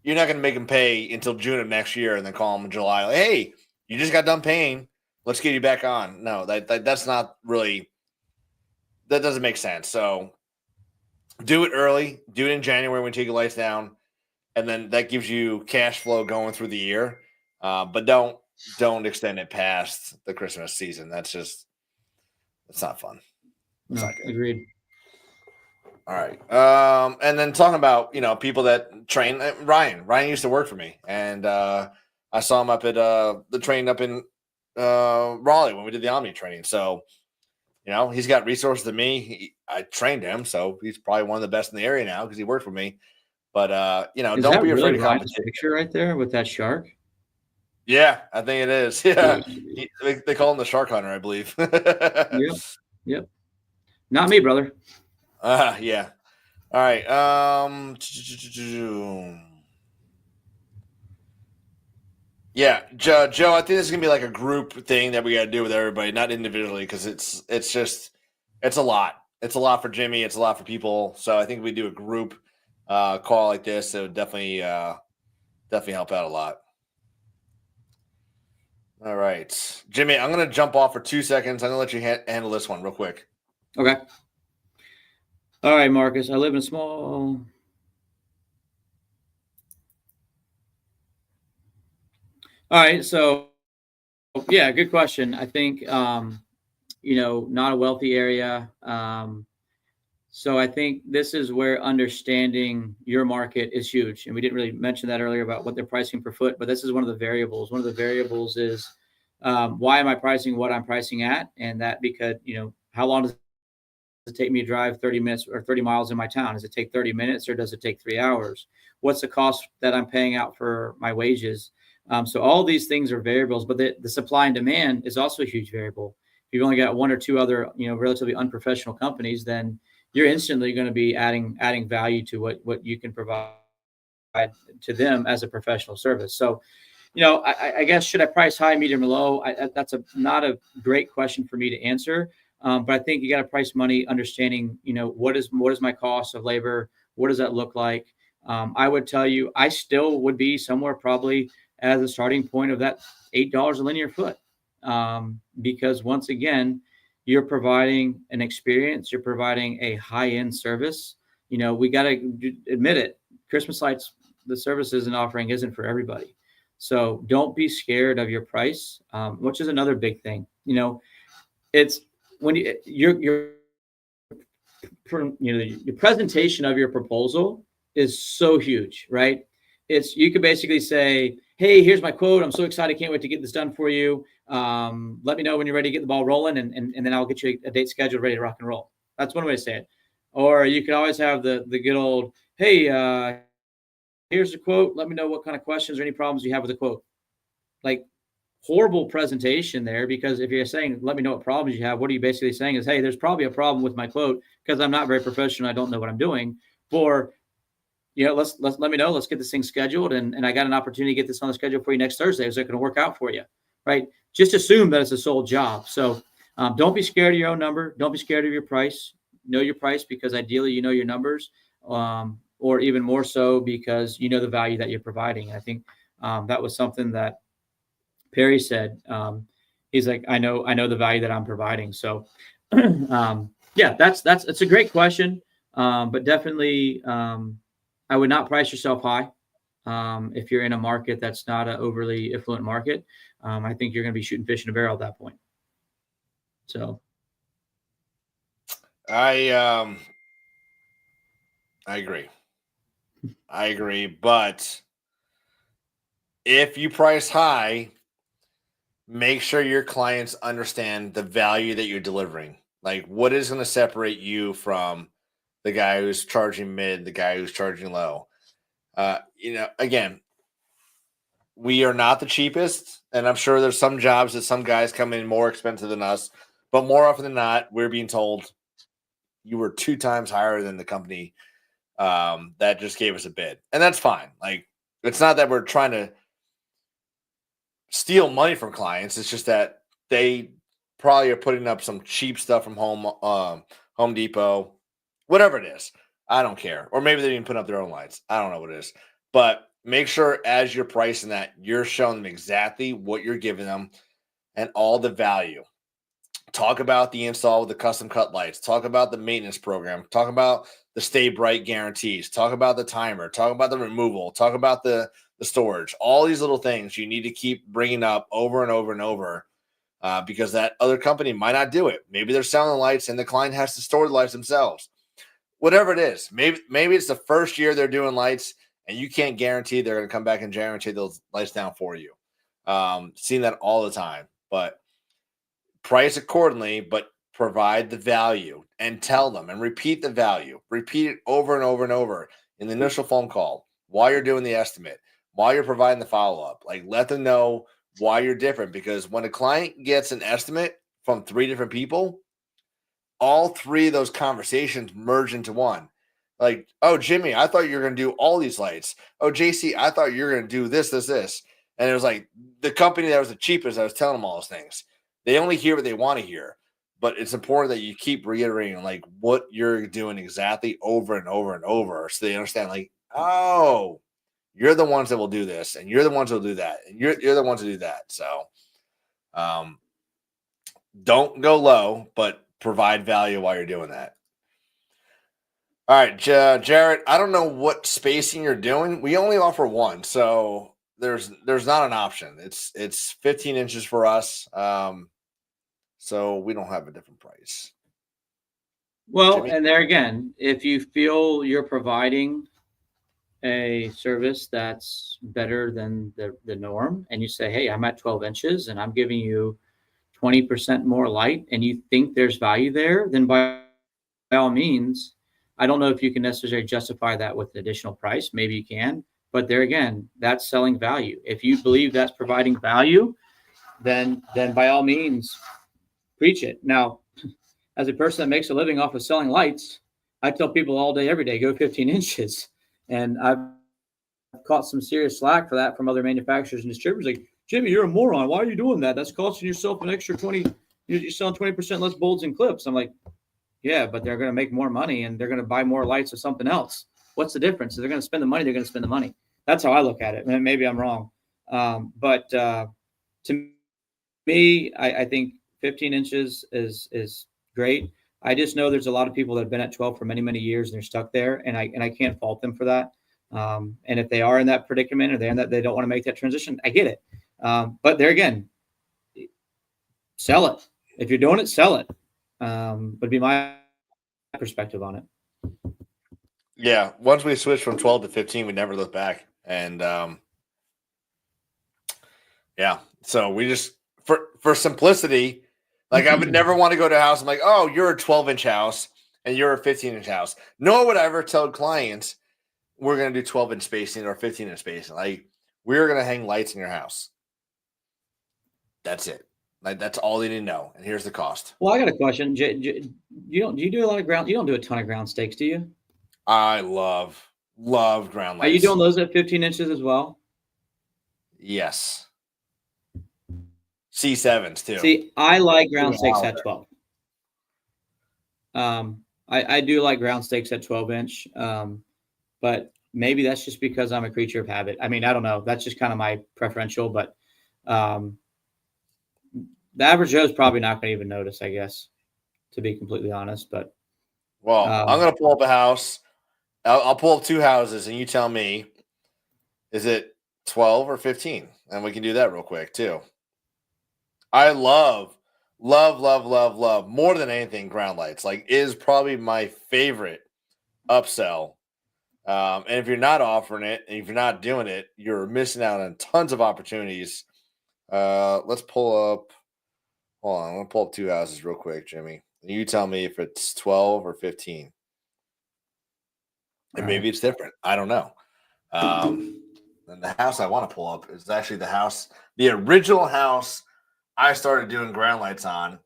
Speaker 1: you're not going to make them pay until June of next year and then call them in July. Like, hey, you just got done paying. Let's get you back on. No, that's not really, that doesn't make sense. So Do it early. Do it in January when you take your lights down, and then that gives you cash flow going through the year. But don't extend it past the Christmas season. That's not fun. It's
Speaker 2: No,
Speaker 1: not good.
Speaker 2: agreed.
Speaker 1: All right. And then talking about, people that train, Ryan used to work for me, and I saw him up at the train up in Raleigh when we did the Omni training. So, he's got resources to me. I trained him, so he's probably one of the best in the area now because he worked for me. But
Speaker 2: Is
Speaker 1: don't
Speaker 2: that
Speaker 1: be afraid
Speaker 2: really
Speaker 1: of
Speaker 2: Ryan's
Speaker 1: competition.
Speaker 2: picture right there with that shark?
Speaker 1: Yeah, I think it is. Yeah, they call him the Shark Hunter, I believe.
Speaker 2: Yep. Yep. Not me, brother.
Speaker 1: Yeah. All right. Yeah, Joe, I think this is gonna be like a group thing that we got to do with everybody, not individually, because it's a lot. It's a lot for Jimmy. It's a lot for people. So I think if we do a group call like this, it would definitely help out a lot. All right, Jimmy, I'm gonna jump off for 2 seconds. I'm gonna let you handle this one real quick.
Speaker 2: Okay. All right, Marcus. I live in a small. All right. So, yeah, good question. I think, not a wealthy area. So I think this is where understanding your market is huge. And we didn't really mention that earlier about what they're pricing per foot, but this is one of the variables. One of the variables is why am I pricing what I'm pricing at? And that because, how long does it take me to drive 30 minutes or 30 miles in my town? Does it take 30 minutes or does it take 3 hours? What's the cost that I'm paying out for my wages? So all these things are variables, but the supply and demand is also a huge variable. If you've only got one or two other, relatively unprofessional companies, then you're instantly going to be adding value to what you can provide to them as a professional service. So, I guess should I price high, medium, or low? That's not a great question for me to answer. But I think you got to price money, understanding, what is my cost of labor? What does that look like? I would tell you, I still would be somewhere probably as a starting point of that $8 a linear foot, because once again, you're providing an experience, you're providing a high-end service. We got to admit it. Christmas lights, the services and offering isn't for everybody. So don't be scared of your price, which is another big thing. It's when your presentation of your proposal is so huge, right? You could basically say, hey, here's my quote. I'm so excited. Can't wait to get this done for you. Let me know when you're ready to get the ball rolling, and then I'll get you a date scheduled, ready to rock and roll. That's one way to say it. Or you could always have the good old, hey, here's the quote. Let me know what kind of questions or any problems you have with the quote. Like, horrible presentation there, because if you're saying, let me know what problems you have, what are you basically saying is, hey, there's probably a problem with my quote because I'm not very professional. I don't know what I'm doing. Or, let's let me know. Let's get this thing scheduled. And I got an opportunity to get this on the schedule for you next Thursday. Is it going to work out for you? Right. Just assume that it's a sold job. So don't be scared of your own number. Don't be scared of your price. Know your price, because ideally, your numbers, or even more so because you know the value that you're providing. I think that was something that Perry said. He's like, I know the value that I'm providing. So, yeah, it's a great question, but definitely, I would not price yourself high. If you're in a market that's not an overly affluent market, I think you're going to be shooting fish in a barrel at that point. So,
Speaker 1: I agree. But if you price high, make sure your clients understand the value that you're delivering. Like, what is going to separate you from the guy who's charging mid, the guy who's charging low? Again, we are not the cheapest, and I'm sure there's some jobs that some guys come in more expensive than us, but more often than not, we're being told you were 2 times higher than the company that just gave us a bid, and that's fine. Like, it's not that we're trying to steal money from clients. It's just that they probably are putting up some cheap stuff from Home Depot, whatever it is. I don't care. Or maybe they didn't put up their own lights. I don't know what it is. But make sure as you're pricing that, you're showing them exactly what you're giving them and all the value. Talk about the install with the custom cut lights. Talk about the maintenance program. Talk about the stay bright guarantees. Talk about the timer. Talk about the removal. Talk about the storage. All these little things you need to keep bringing up over and over and over, because that other company might not do it. Maybe they're selling the lights and the client has to store the lights themselves. Whatever it is, maybe it's the first year they're doing lights and you can't guarantee they're going to come back and guarantee those lights down for you. Seen that all the time, but price accordingly, but provide the value and tell them and repeat the value. Repeat it over and over and over in the initial phone call while you're doing the estimate, while you're providing the follow-up. Like, let them know why you're different, because when a client gets an estimate from 3 different people, all 3 of those conversations merge into one. Like, oh, Jimmy, I thought you were going to do all these lights. Oh, JC, I thought you were going to do this. And it was like the company that was the cheapest, I was telling them all those things. They only hear what they want to hear, but it's important that you keep reiterating like what you're doing exactly over and over and over, so they understand like, oh, you're the ones that will do this, and you're the ones that will do that, and you're the ones that do that. So don't go low, but provide value while you're doing that. All right, Jarrett, I don't know what spacing you're doing. We only offer one, so there's not an option. It's 15 inches for us. So we don't have a different price.
Speaker 2: Well, Jimmy? And there again, if you feel you're providing a service that's better than the norm, and you say, hey, I'm at 12 inches and I'm giving you 20% more light, and you think there's value there, then by all means, I don't know if you can necessarily justify that with an additional price. Maybe you can, but there again, that's selling value. If you believe that's providing value, then by all means, preach it. Now, as a person that makes a living off of selling lights, I tell people all day, every day, go 15 inches. And I've caught some serious slack for that from other manufacturers and distributors. Like, Jimmy, you're a moron. Why are you doing that? That's costing yourself an extra 20. You're selling 20% less bulbs and clips. I'm like, yeah, but they're going to make more money and they're going to buy more lights or something else. What's the difference? If they're going to spend the money, they're going to spend the money. That's how I look at it. And maybe I'm wrong. But to me, I think 15 inches is great. I just know there's a lot of people that have been at 12 for many, many years and they're stuck there, and I can't fault them for that. And if they are in that predicament or they're in that they don't want to make that transition, I get it. But there again, sell it. If you're doing it, sell it. Would be my perspective on it.
Speaker 1: Yeah, once we switched from 12 to 15, we never looked back, and yeah, so we just for simplicity. Like, I would never want to go to a house. I'm like, oh, you're a 12-inch house and you're a 15-inch house. Nor would I ever tell clients we're going to do 12-inch spacing or 15-inch spacing. Like, we're going to hang lights in your house. That's it. Like, that's all they need to know. And here's the cost.
Speaker 2: Well, I got a question. Do you do a lot of ground? You don't do a ton of ground stakes, do you?
Speaker 1: I love ground lights.
Speaker 2: Are you doing those at 15 inches as well?
Speaker 1: Yes. C7s too.
Speaker 2: See, I like ground stakes at 12. I do like ground stakes at 12 inch. But maybe that's just because I'm a creature of habit. I mean, I don't know. That's just kind of my preferential, but the average Joe is probably not going to even notice, I guess, to be completely honest. But
Speaker 1: well, I'm going to pull up a house. I'll pull up 2 houses and you tell me, is it 12 or 15? And we can do that real quick too. I love more than anything ground lights. Like, is probably my favorite upsell. And if you're not offering it and if you're not doing it, you're missing out on tons of opportunities. Let's pull up. Hold on, I'm gonna pull up 2 houses real quick, Jimmy. You tell me if it's 12 or 15. And maybe it's different. I don't know. And the house I want to pull up is actually the original house I started doing ground lights on,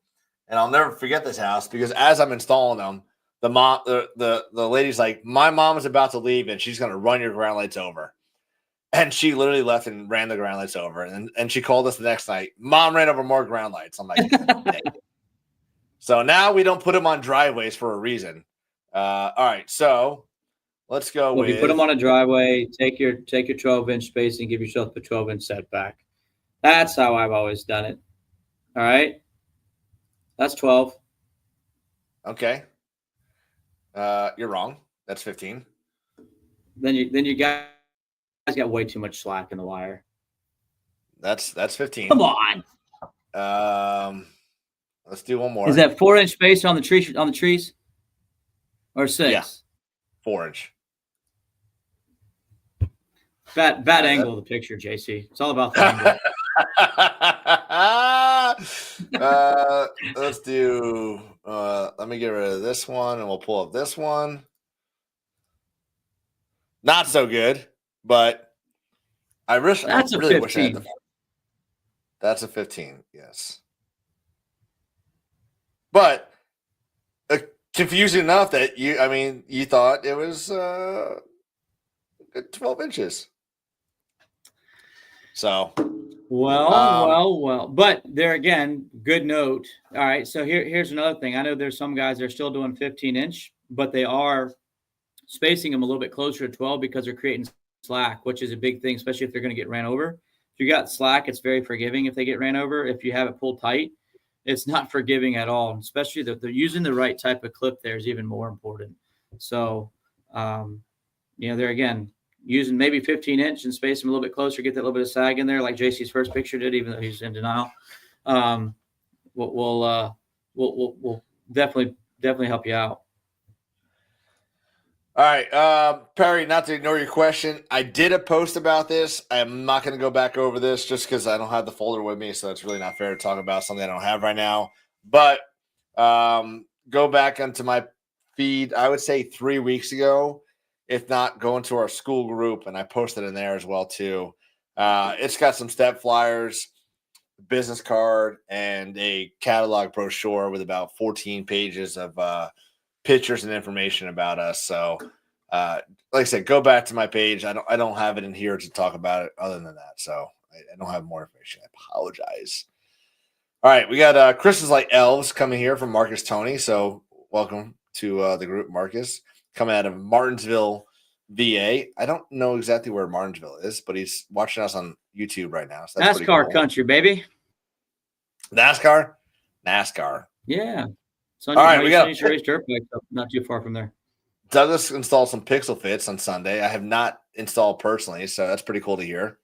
Speaker 1: and I'll never forget this house because as I'm installing them, the lady's like, my mom is about to leave and she's going to run your ground lights over. And she literally left and ran the ground lights over. And she called us the next night. Mom ran over more ground lights. I'm like, so now we don't put them on driveways for a reason. All right. So let's go with.
Speaker 2: If you put them on a driveway, take your 12-inch space and give yourself a 12-inch setback. That's how I've always done it. All right. That's 12.
Speaker 1: Okay. You're wrong. That's 15.
Speaker 2: Then you guys got way too much slack in the wire.
Speaker 1: That's 15.
Speaker 2: Come on.
Speaker 1: Let's do one more.
Speaker 2: Is that 4-inch space on the trees? Or 6?
Speaker 1: Yeah. 4-inch.
Speaker 2: Bad angle of the picture, JC. It's all about the angle.
Speaker 1: Let's do let me get rid of this one and we'll pull up this one. Not so good, but I really wish I had the. That's a 15, yes. But confusing enough that you thought it was 12 inches. So
Speaker 2: well. But there again, good note. All right, so here's another thing. I know there's some guys that are still doing 15-inch, but they are spacing them a little bit closer to 12 because they're creating slack, which is a big thing, especially if they're going to get ran over. If you got slack, it's very forgiving if they get ran over. If you have it pulled tight, it's not forgiving at all. And especially they're using the right type of clip there is even more important. So, there again, using maybe 15-inch and space them a little bit closer, get that little bit of sag in there, like JC's first picture did, even though he's in denial. We'll definitely help you out.
Speaker 1: All right, Perry, not to ignore your question, I did a post about this. I'm not going to go back over this just because I don't have the folder with me, so it's really not fair to talk about something I don't have right now. But go back onto my feed, I would say 3 weeks ago. If not, go into our school group, and I posted in there as well, too. It's got some step flyers, business card, and a catalog brochure with about 14 pages of pictures and information about us. So, like I said, go back to my page. I don't have it in here to talk about it other than that. So I don't have more information. I apologize. All right. We got Chris is like elves coming here from Marcus Tony. So welcome to the group, Marcus, coming out of Martinsville, VA. I don't know exactly where Martinsville is, but he's watching us on YouTube right now. So that's
Speaker 2: NASCAR
Speaker 1: cool.
Speaker 2: country, baby.
Speaker 1: NASCAR.
Speaker 2: Yeah.
Speaker 1: All right, we got
Speaker 2: race dirt bike up not too far from there.
Speaker 1: Douglas installed some Pixel Fits on Sunday. I have not installed personally, so that's pretty cool to hear.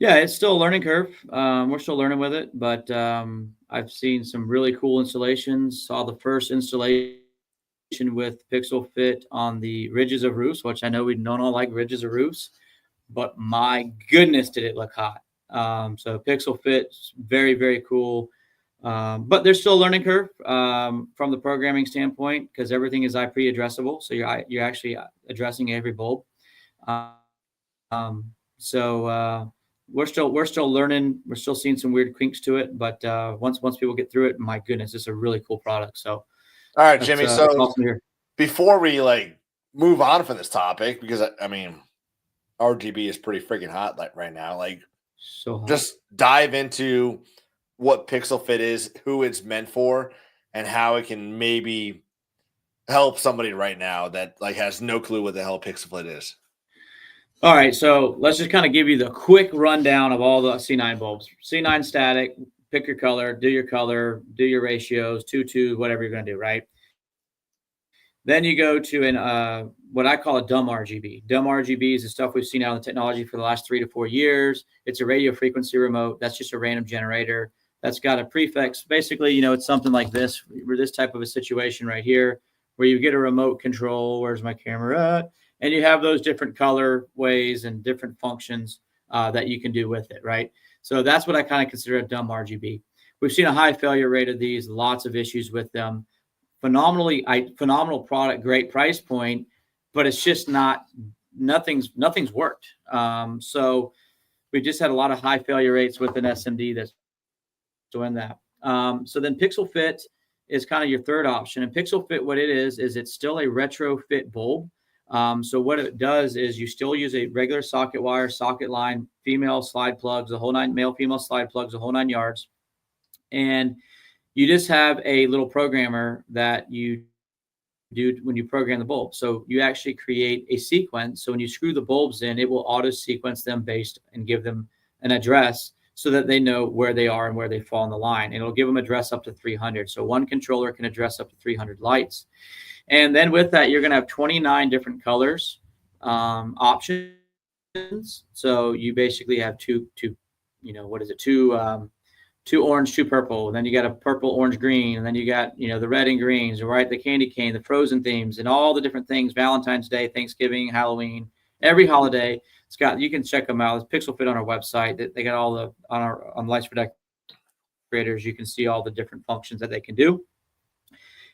Speaker 2: Yeah, it's still a learning curve. We're still learning with it, but I've seen some really cool installations. Saw the first installation with Pixel Fit on the ridges of roofs, which I know we don't all like ridges of roofs, but my goodness, did it look hot. So Pixel Fit, very, very cool. But there's still a learning curve from the programming standpoint because everything is IP addressable. So you're actually addressing every bulb. So we're still learning. We're still seeing some weird kinks to it. But once people get through it, my goodness, it's a really cool product. So,
Speaker 1: all right, Jimmy. So
Speaker 2: awesome
Speaker 1: before we move on from this topic, because I mean, RGB is pretty freaking hot right now.
Speaker 2: So hot.
Speaker 1: Just dive into what Pixel Fit is, who it's meant for, and how it can maybe help somebody right now that has no clue what the hell Pixel Fit is.
Speaker 2: All right, so let's just kind of give you the quick rundown of all the C9 bulbs. C9 static, pick your color, do your ratios, 2:2, whatever you're going to do, right? Then you go to what I call a dumb RGB. Dumb RGB is the stuff we've seen out in the technology for the last 3 to 4 years. It's a radio frequency remote. That's just a random generator. That's got a prefix. Basically, it's something like this, this type of a situation right here, where you get a remote control. Where's my camera at? And you have those different color ways and different functions that you can do with it, right? So that's what I kind of consider a dumb RGB. We've seen a high failure rate of these, lots of issues with them. Phenomenal product, great price point, but it's just nothing's worked. So we just had a lot of high failure rates with an SMD that's doing that. So then Pixel Fit is kind of your third option. And Pixel Fit, what it is it's still a retrofit bulb. So what it does is you still use a regular socket wire, socket line, female slide plugs, male, female slide plugs, the whole 9 yards. And you just have a little programmer that you do when you program the bulb. So you actually create a sequence. So when you screw the bulbs in, it will auto sequence them based and give them an address. so that they know where they are and where they fall in the line. And it'll give them address up to 300. So one controller can address up to 300 lights. And then with that, you're going to have 29 different colors options. So you basically have two orange, two purple. And then you got a purple, orange, green. And then you got, the red and greens, right? The candy cane, the frozen themes, and all the different things, Valentine's Day, Thanksgiving, Halloween, every holiday. You can check them out. It's Pixel Fit on our website. They got all on Lights for Decorators. You can see all the different functions that they can do.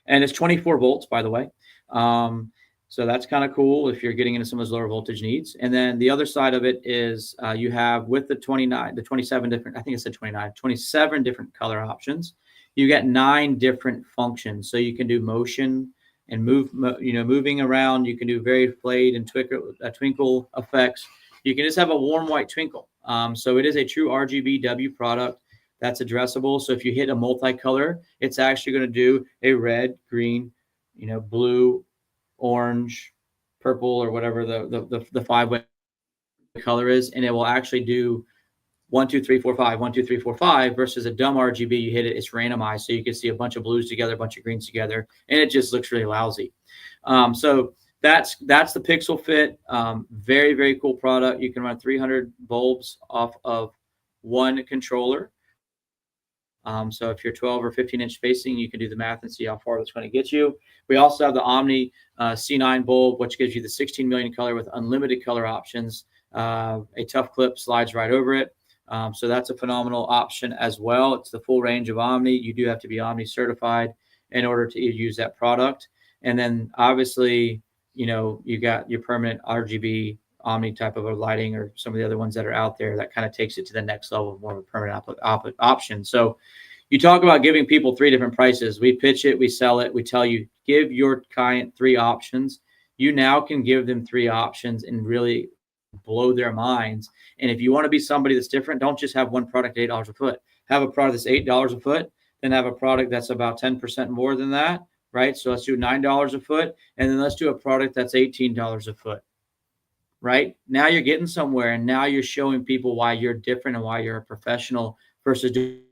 Speaker 2: And it's 24 volts, by the way. So that's kind of cool if you're getting into some of those lower voltage needs. And then the other side of it is you have with the 27 different, I think it said 27 different color options. You get 9 different functions. So you can do motion and moving around. You can do very fade and twinkle effects. You can just have a warm white twinkle. So it is a true RGBW product that's addressable. So if you hit a multicolor, it's actually going to do a red, green, blue, orange, purple, or whatever the 5-way color is, and it will actually do 1, 2, 3, 4, 5, 1, 2, 3, 4, 5 versus a dumb RGB. You hit it, it's randomized, so you can see a bunch of blues together, a bunch of greens together, and it just looks really lousy. So that's the Pixel Fit. Very, very cool product. You can run 300 bulbs off of one controller. So if you're 12 or 15-inch spacing, you can do the math and see how far that's going to get you. We also have the Omni C9 bulb, which gives you the 16 million color with unlimited color options. A tough clip slides right over it. So that's a phenomenal option as well. It's the full range of Omni. You do have to be Omni certified in order to use that product. And then obviously, you got your permanent RGB Omni type of a lighting, or some of the other ones that are out there that kind of takes it to the next level, more of a permanent option. So you talk about giving people 3 different prices. We pitch it, we sell it, we tell you, give your client 3 options. You now can give them 3 options and really blow their minds. And if you want to be somebody that's different, don't just have one product at $8 a foot. Have a product that's $8 a foot, then have a product that's about 10% more than that, right? So let's do $9 a foot, and then let's do a product that's $18 a foot. Right now you're getting somewhere, and now you're showing people why you're different and why you're a professional versus doing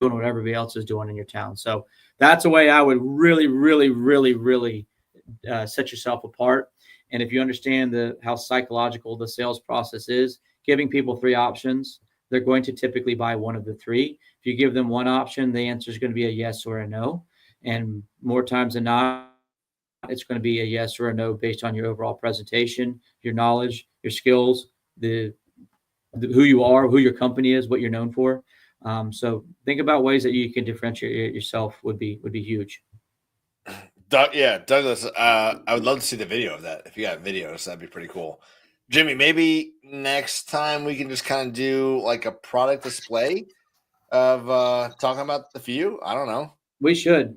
Speaker 2: what everybody else is doing in your town. So that's a way I would really, really, really, really set yourself apart. And if you understand how psychological the sales process is, giving people 3 options, they're going to typically buy one of the 3. If you give them one option, the answer is going to be a yes or a no. And more times than not, it's going to be a yes or a no based on your overall presentation, your knowledge, your skills, who you are, who your company is, what you're known for. So think about ways that you can differentiate yourself would be huge.
Speaker 1: Douglas, I would love to see the video of that. If you got videos, that'd be pretty cool. Jimmy, maybe next time we can just kind of do like a product display of talking about the few. I don't know.
Speaker 2: We should.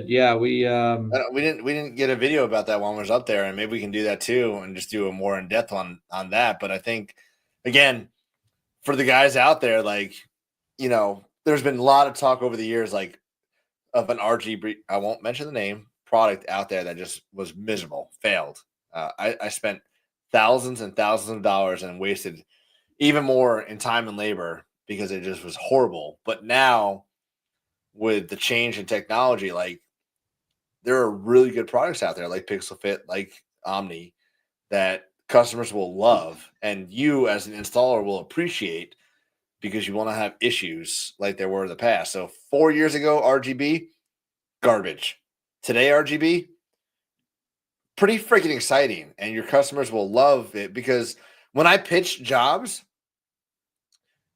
Speaker 2: Yeah, we
Speaker 1: didn't get a video about that when we was up there, and maybe we can do that too, and just do a more in depth on that. But I think, again, for the guys out there, like, there's been a lot of talk over the years, like, of an RGB, I won't mention the name, product out there that just was miserable, failed. I spent thousands and thousands of dollars and wasted even more in time and labor because it just was horrible. But now, with the change in technology, like, there are really good products out there, like Pixel Fit, like Omni, that customers will love, and you as an installer will appreciate, because you want to have issues like there were in the past. So 4 years ago, RGB, garbage. Today, RGB, pretty freaking exciting, and your customers will love it, because when I pitch jobs,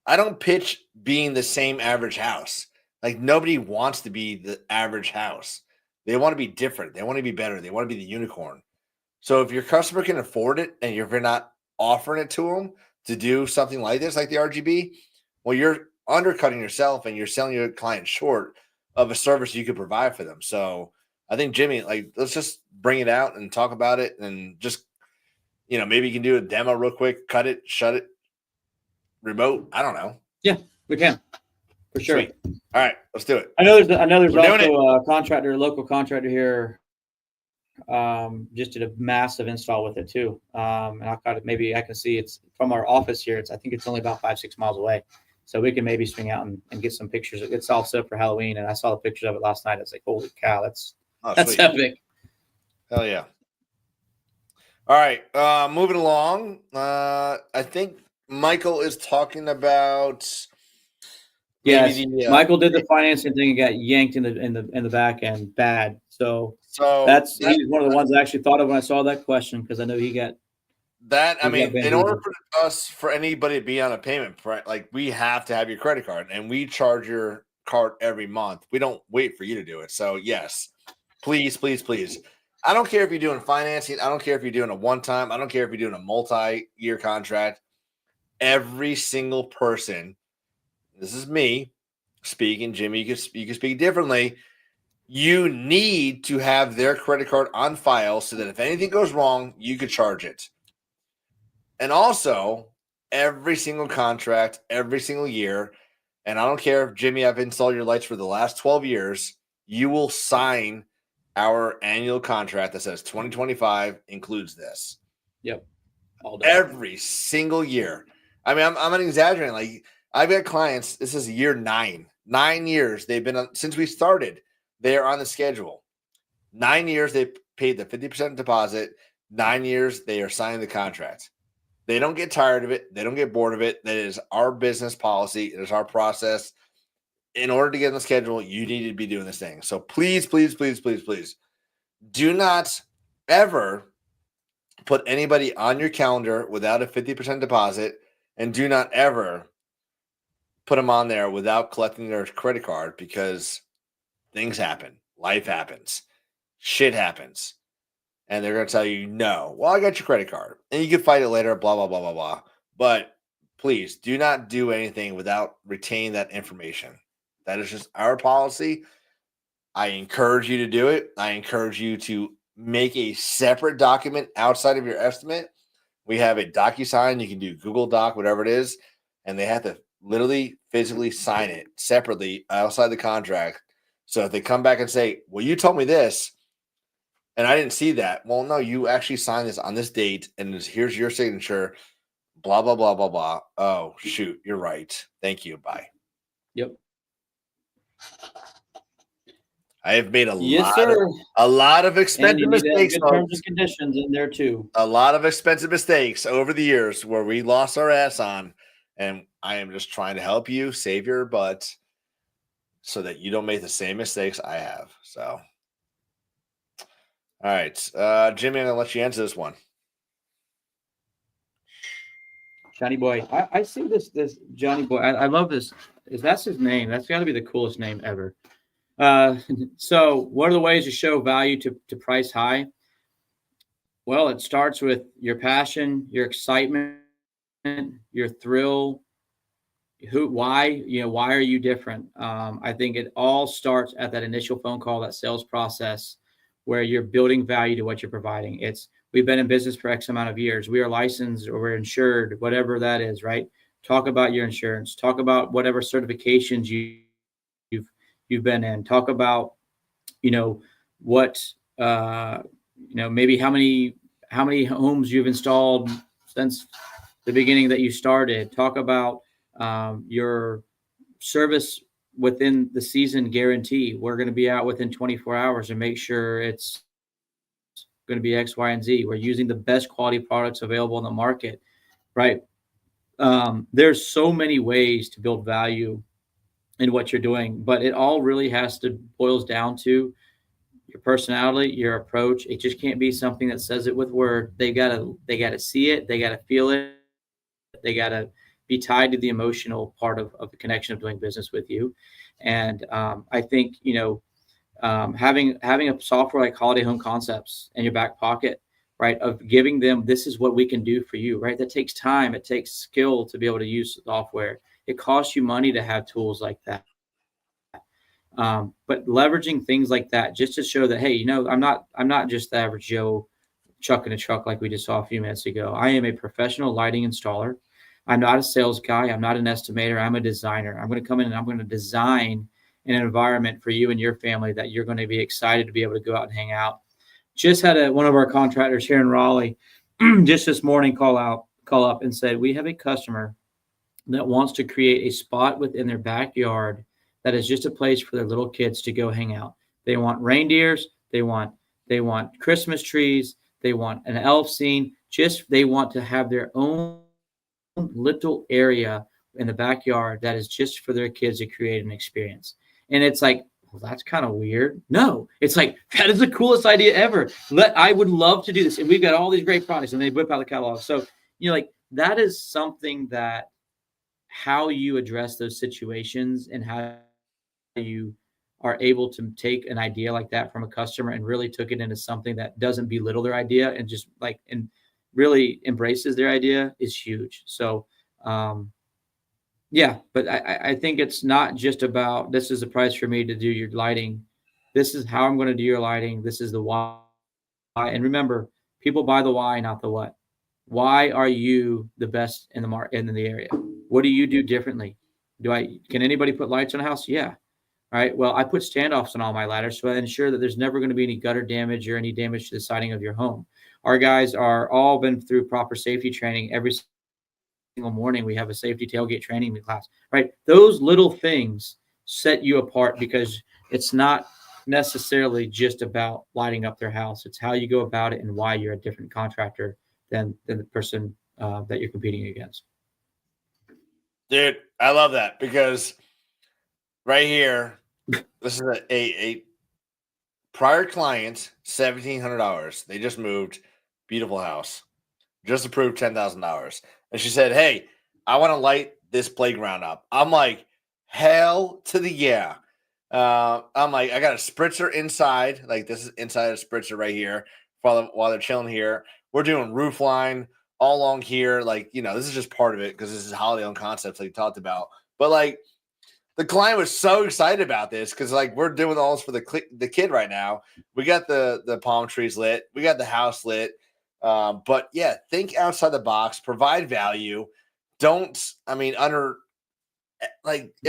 Speaker 1: I don't pitch being the same average house. Like, nobody wants to be the average house. They want to be different. They want to be better. They want to be the unicorn. So if your customer can afford it, and you're not offering it to them to do something like this, like the RGB, well, you're undercutting yourself, and you're selling your client short of a service you could provide for them. So I think, Jimmy, like, let's just bring it out and talk about it, and just, maybe you can do a demo real quick, cut it, shut it, remote. I don't know.
Speaker 2: Yeah, we can. For sure.
Speaker 1: Sweet. All right, let's do it.
Speaker 2: I know there's also a local contractor here, just did a massive install with it too. And maybe I can see it's from our office here. I think it's only about 5-6 miles away. So we can maybe swing out and get some pictures. It's all set for Halloween, and I saw the pictures of it last night. It's like, holy cow, that's
Speaker 1: sweet.
Speaker 2: epic.
Speaker 1: Hell yeah. All right, moving along. I think Michael is talking about.
Speaker 2: Yes, Michael did the financing thing and got yanked in the back end bad. So he's one of the ones I actually thought of when I saw that question, because I know he got
Speaker 1: that. I mean, in order for anybody to be on a payment, like, we have to have your credit card, and we charge your card every month. We don't wait for you to do it. So yes, please, please, please. I don't care if you're doing financing. I don't care if you're doing a one-time. I don't care if you're doing a multi-year contract. Every single person. This is me speaking. Jimmy, you can speak differently. You need to have their credit card on file so that if anything goes wrong, you could charge it. And also, every single contract, every single year, and I don't care if, Jimmy, I've installed your lights for the last 12 years, you will sign our annual contract that says 2025 includes this.
Speaker 2: Yep.
Speaker 1: All day. Every single year. I mean, I'm not exaggerating. Like, I've got clients, this is year 9. 9 years they've been on, since we started, they are on the schedule. 9 years they paid the 50% deposit. 9 years they are signing the contract. They don't get tired of it. They don't get bored of it. That is our business policy. It is our process. In order to get on the schedule, you need to be doing this thing. So please, please, please, please, please, do not ever put anybody on your calendar without a 50% deposit, and do not ever put them on there without collecting their credit card, because things happen. Life happens. Shit happens. And they're going to tell you, no, well, I got your credit card. And you can fight it later, blah, blah, blah, blah, blah. But please do not do anything without retaining that information. That is just our policy. I encourage you to do it. I encourage you to make a separate document outside of your estimate. We have a DocuSign. You can do Google Doc, whatever it is. And they have to literally physically sign it separately outside the contract. So if they come back and say, well, you told me this, and I didn't see that. Well, no, you actually signed this on this date, and here's your signature, blah, blah, blah, blah, blah. Oh, shoot, you're right. Thank you. Bye.
Speaker 2: Yep.
Speaker 1: I have made a lot of expensive mistakes.
Speaker 2: Good terms and conditions in there too.
Speaker 1: A lot of expensive mistakes over the years where we lost our ass on, and I am just trying to help you save your butt so that you don't make the same mistakes I have. So, all right, Jimmy, I'm gonna let you answer this one.
Speaker 2: Johnny Boy, I see this Johnny Boy. I love this. If that's his name, that's got to be the coolest name ever. So what are the ways to show value to price high? Well, it starts with your passion, your excitement, your thrill. Why are you different? I think it all starts at that initial phone call, that sales process, where you're building value to what you're providing. We've been in business for X amount of years. We are licensed or we're insured, whatever that is, right? Talk about your insurance. Talk about whatever certifications you've been in. Talk about, what, maybe how many homes you've installed since the beginning that you started. Talk about your service within the season guarantee. We're going to be out within 24 hours and make sure it's going to be X, Y, and Z. We're using the best quality products available in the market, right? There's so many ways to build value in what you're doing, but it all really boils down to your personality, your approach. It just can't be something that says it with word. They gotta see it. They gotta feel it. They gotta be tied to the emotional part of the connection of doing business with you. And I think, having a software like Holiday Home Concepts in your back pocket, right, of giving them, this is what we can do for you, right? That takes time. It takes skill to be able to use software. It costs you money to have tools like that. But leveraging things like that just to show that, hey, I'm not just the average Joe chucking a truck like we just saw a few minutes ago. I am a professional lighting installer. I'm not a sales guy. I'm not an estimator. I'm a designer. I'm going to come in and I'm going to design an environment for you and your family that you're going to be excited to be able to go out and hang out. Just had one of our contractors here in Raleigh just this morning call up and said, we have a customer that wants to create a spot within their backyard that is just a place for their little kids to go hang out. They want reindeers, they want Christmas trees, they want an elf scene. Just they want to have their own little area in the backyard that is just for their kids to create an experience. And it's like, well, that's kind of weird. No, it's like, that is the coolest idea ever. I would love to do this. And we've got all these great products, and they whip out the catalog. So, like, that is something that how you address those situations and how you are able to take an idea like that from a customer and really took it into something that doesn't belittle their idea and just like, and really embraces their idea is huge. So, yeah, but I think it's not just about, this is the price for me to do your lighting. This is how I'm going to do your lighting. This is the why. And remember, people buy the why, not the what. Why are you the best in the market in the area? What do you do differently? Can anybody put lights on a house? Yeah. All right. Well, I put standoffs on all my ladders, so I ensure that there's never going to be any gutter damage or any damage to the siding of your home. Our guys are all been through proper safety training. Every single morning we have a safety tailgate training class, right? Those little things set you apart because it's not necessarily just about lighting up their house. It's how you go about it and why you're a different contractor than the person that you're competing against.
Speaker 1: Dude, I love that because right here, this is a prior client, $1,700. They just moved, beautiful house, just approved $10,000. And she said, hey, I want to light this playground up. I'm like, hell to the yeah. I'm like, I got a spritzer inside. Like, this is inside a spritzer right here while they're chilling here. We're doing roof line all along here. Like, this is just part of it because this is holiday on concepts like you talked about. But, like, the client was so excited about this because, like, we're doing all this for the kid right now. We got the palm trees lit. We got the house lit. But, yeah, think outside the box. Provide value. If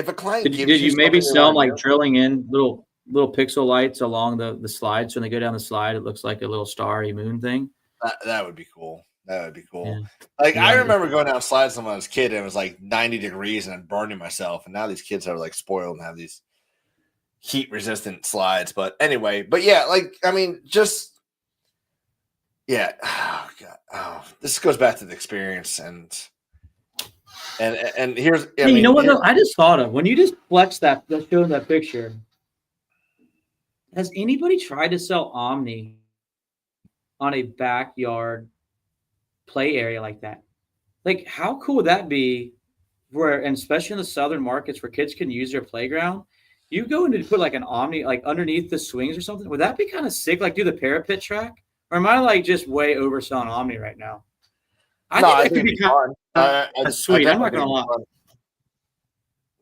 Speaker 1: a client
Speaker 2: did you maybe sell them like drilling in little pixel lights along the slide, so when they go down the slide, it looks like a little starry moon thing?
Speaker 1: That would be cool. That would be cool. Yeah. I remember going down slides when I was a kid and it was like 90 degrees and I'm burning myself. And now these kids are like spoiled and have these heat resistant slides. But anyway, oh God. Oh, this goes back to the experience and here's,
Speaker 2: you know what though? I just thought of when you just flex that, showing that picture. Has anybody tried to sell Omni on a backyard play area like that? Like, how cool would that be? And especially in the southern markets where kids can use their playground, you go in to put like an Omni like underneath the swings or something. Would that be kind of sick? Like, do the parapet track, or am I like just way overselling Omni right now? I think that could be kind of sweet. I'm not gonna lie.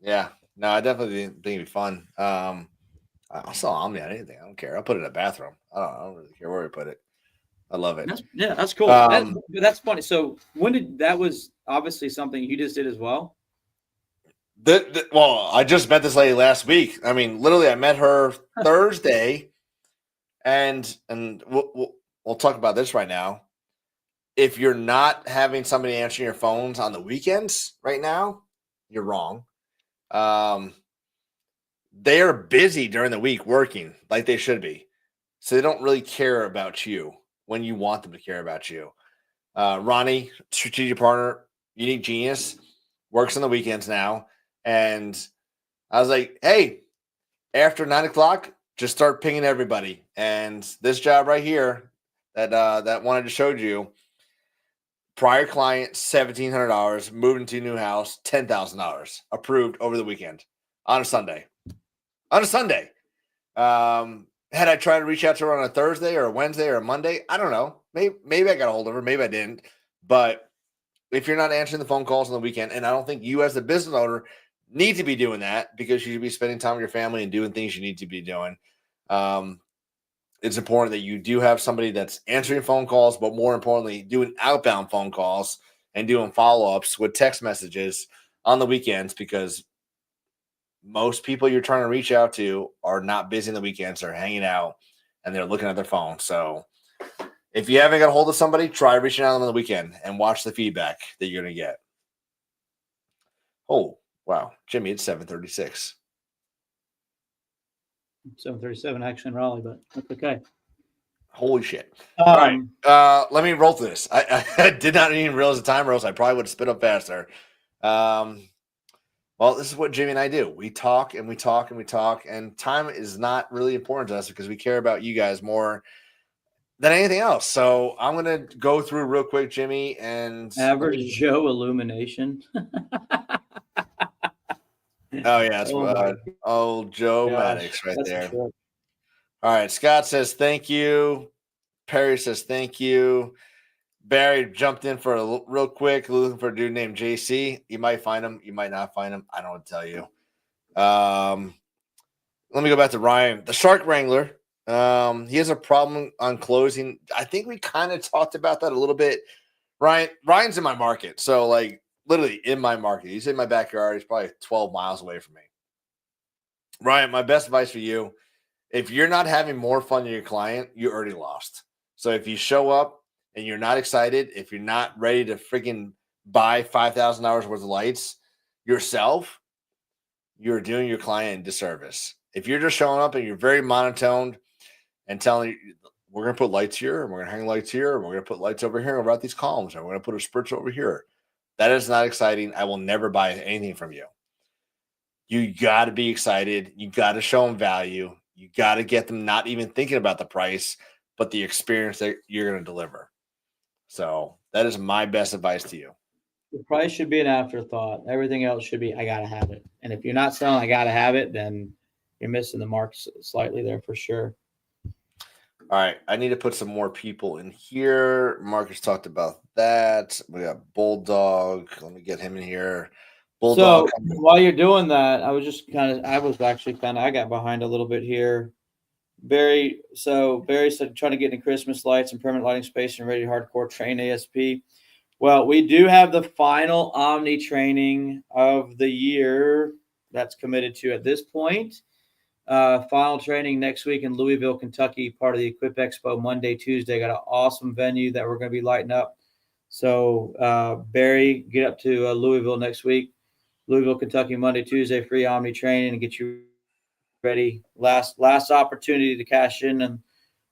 Speaker 1: Yeah, no, I definitely think it'd be fun. I'll sell Omni on anything. I don't care. I'll put it in a bathroom. I don't really care where we put it. I love it.
Speaker 2: That's cool. That's funny. So that was obviously something you just did as well?
Speaker 1: Well, I just met this lady last week. I mean, literally, I met her Thursday, and we'll talk about this right now. If you're not having somebody answering your phones on the weekends right now, you're wrong. They are busy during the week working like they should be. So they don't really care about you when you want them to care about you. Ronnie, strategic partner, unique genius, works on the weekends now. And I was like, hey, after 9 o'clock, just start pinging everybody. And this job right here that one I just showed you, prior client, $1,700, moved into a new house, $10,000, approved over the weekend on a Sunday. Had I tried to reach out to her on a Thursday or a Wednesday or a Monday, I don't know. Maybe I got a hold of her. Maybe I didn't. But if you're not answering the phone calls on the weekend, and I don't think you as a business owner need to be doing that because you should be spending time with your family and doing things you need to be doing. It's important that you do have somebody that's answering phone calls, but more importantly, doing outbound phone calls and doing follow-ups with text messages on the weekends because most people you're trying to reach out to are not busy on the weekends. They're hanging out and they're looking at their phone. So if you haven't got a hold of somebody, try reaching out on the weekend and watch the feedback that you're going to get. Oh, wow. Jimmy, it's 7:36.
Speaker 2: 7:37 actually in Raleigh, but that's okay.
Speaker 1: Holy shit. All right.
Speaker 2: Um,
Speaker 1: Let me roll through this. I did not even realize the time, or else I probably would have spit up faster. Well, this is what Jimmy and I do. We talk and we talk and we talk, and time is not really important to us because we care about you guys more than anything else. So I'm going to go through real quick, Jimmy, and
Speaker 2: Average Joe illumination.
Speaker 1: oh yeah, it's
Speaker 2: Oh my
Speaker 1: old Joe
Speaker 2: gosh,
Speaker 1: Maddox right
Speaker 2: that's a
Speaker 1: there.
Speaker 2: trip.
Speaker 1: All right, Scott says thank you. Perry says thank you. Barry jumped in for real quick, looking for a dude named JC. You might find him, you might not find him. I don't want to tell you. Let me go back to Ryan, the Shark Wrangler. He has a problem on closing. I think we kind of talked about that a little bit. Ryan's in my market, so like literally in my market. He's in my backyard. He's probably 12 miles away from me. Ryan, my best advice for you: if you're not having more fun than your client, you already lost. So if you show up and you're not excited, if you're not ready to freaking buy $5,000 worth of lights yourself, you're doing your client a disservice. If you're just showing up and you're very monotone and telling you, we're going to put lights here and we're going to hang lights here and we're going to put lights over here and about these columns and we're going to put a spritz over here, that is not exciting. I will never buy anything from you. You got to be excited. You got to show them value. You got to get them not even thinking about the price, but the experience that you're going to deliver. So that is my best advice to you.
Speaker 2: The price should be an afterthought. Everything else should be, I gotta have it. And if you're not selling, I gotta have it, then you're missing the mark slightly there for sure.
Speaker 1: All right, I need to put some more people in here. Marcus talked about that. We got Bulldog. Let me get him in here. Bulldog.
Speaker 2: So while you're doing that, I got behind a little bit here. Barry said trying to get into Christmas lights and permanent lighting space and ready hardcore train ASP. Well, we do have the final Omni training of the year that's committed to at this point. Final training next week in Louisville, Kentucky, part of the Equip Expo, Monday, Tuesday. Got an awesome venue that we're going to be lighting up. So, Barry, get up to Louisville next week. Louisville, Kentucky, Monday, Tuesday, free Omni training and get you ready. Last opportunity to cash in and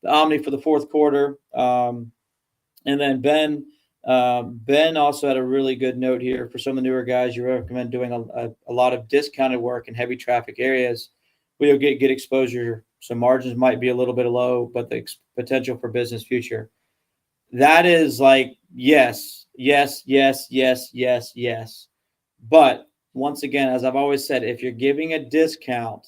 Speaker 2: the Omni for the fourth quarter. And then Ben also had a really good note here for some of the newer guys. You recommend doing a lot of discounted work in heavy traffic areas. We'll get good exposure. So margins might be a little bit low, but the potential for business future. That is like, yes. But once again, as I've always said, if you're giving a discount,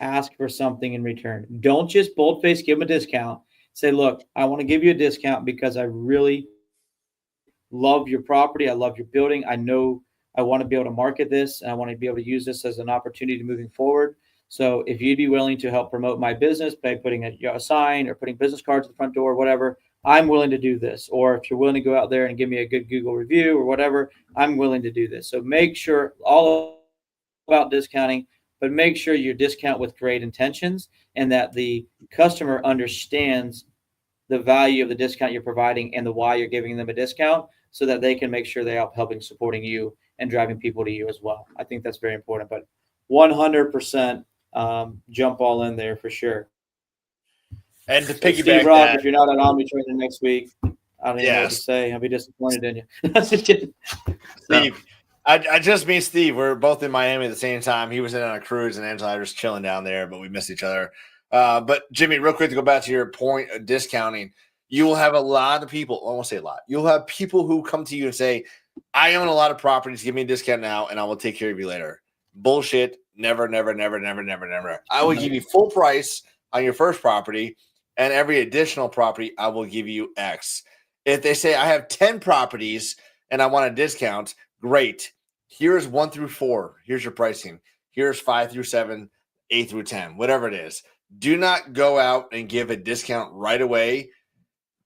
Speaker 2: ask for something in return. Don't just boldface give them a discount. Say, look, I want to give you a discount because I really love your property. I love your building. I know I want to be able to market this, and I want to be able to use this as an opportunity moving forward. So if you'd be willing to help promote my business by putting a sign or putting business cards at the front door, whatever, I'm willing to do this. Or if you're willing to go out there and give me a good Google review or whatever, I'm willing to do this. So make sure all about discounting, but make sure you discount with great intentions and that the customer understands the value of the discount you're providing and the why you're giving them a discount so that they can make sure they're helping supporting you and driving people to you as well. I think that's very important, but 100% jump all in there for sure.
Speaker 1: And to
Speaker 2: So
Speaker 1: piggyback
Speaker 2: Steve Rock,
Speaker 1: that,
Speaker 2: if you're not at Omni training next week, I don't even know what to say. I'll be disappointed in you.
Speaker 1: Steve, I just meet Steve. We're both in Miami at the same time. He was in on a cruise, and Angela and I were just chilling down there, but we missed each other. But Jimmy, real quick to go back to your point of discounting, you will have a lot of people. I won't say a lot. You'll have people who come to you and say, "I own a lot of properties. Give me a discount now, and I will take care of you later." Bullshit. Never. I will give you full price on your first property, and every additional property, I will give you X. If they say I have 10 properties and I want a discount, great. Here's 1 through 4. Here's your pricing. Here's 5 through 7, 8 through 10, whatever it is. Do not go out and give a discount right away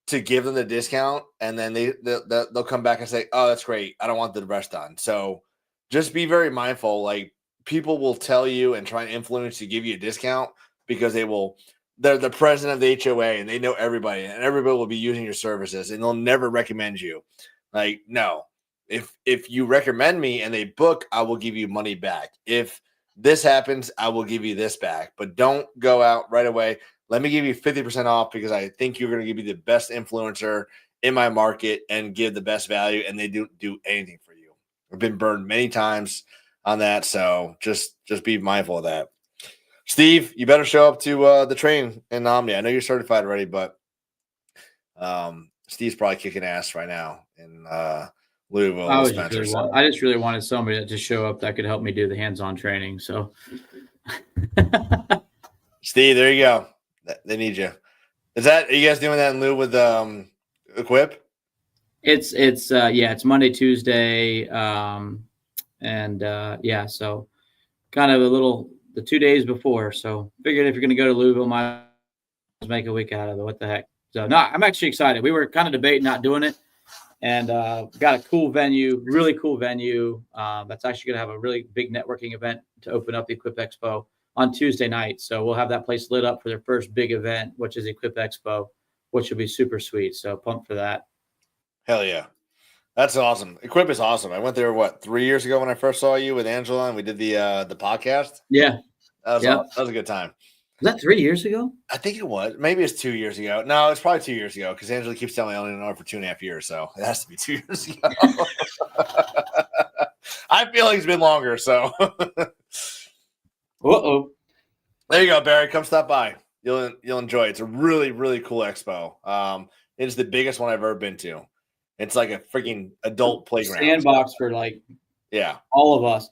Speaker 1: to give them the discount, and then they'll come back and say, "Oh, that's great. I don't want the rest done." So just be very mindful. Like, people will tell you and try and influence to give you a discount because they're the president of the HOA and they know everybody, and everybody will be using your services and they'll never recommend you. Like, no, If you recommend me and they book, I will give you money back. If this happens, I will give you this back. But don't go out right away. Let me give you 50% off because I think you're going to give me the best influencer in my market and give the best value, and they don't do anything for you. I've been burned many times on that, so just be mindful of that. Steve, you better show up to the train in Omni. I know you're certified already, but Steve's probably kicking ass right now in Louisville with Spencer.
Speaker 2: I just really wanted somebody to just show up that could help me do the hands-on training. So,
Speaker 1: Steve, there you go. They need you. Are you guys doing that in lieu with Equip?
Speaker 2: It's Monday, Tuesday, so kind of the 2 days before. So figured if you're going to go to Louisville, might make a week out of it. What the heck? So no, I'm actually excited. We were kind of debating not doing it, and got a cool venue, really cool venue. That's actually going to have a really big networking event to open up the Equip Expo on Tuesday night. So we'll have that place lit up for their first big event, which is Equip Expo, which will be super sweet. So pumped for that.
Speaker 1: Hell yeah. That's awesome. Equip is awesome. I went there, 3 years ago when I first saw you with Angela and we did the podcast?
Speaker 2: Yeah.
Speaker 1: That was a good time.
Speaker 2: Was that 3 years ago?
Speaker 1: I think it was. Maybe it's 2 years ago. No, it's probably 2 years ago because Angela keeps telling me I only know her for 2.5 years. So it has to be 2 years ago. I feel like it's been longer. So there you go, Barry. Come stop by. You'll enjoy it. It's a really, really cool expo. It is the biggest one I've ever been to. It's like a freaking adult playground.
Speaker 2: Sandbox for all of us.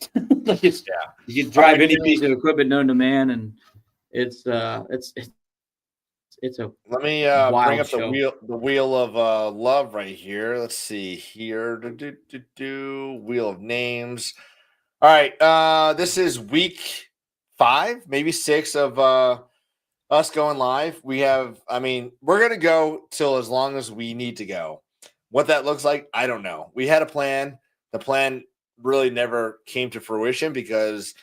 Speaker 2: You can drive any piece of equipment known to man, and it's a
Speaker 1: let me bring up the wheel of love right here. Let's see here. Wheel of names. All right. This is week 5, maybe 6 of us going live. We're gonna go till as long as we need to go. What that looks like, I don't know. We had a plan. The plan really never came to fruition because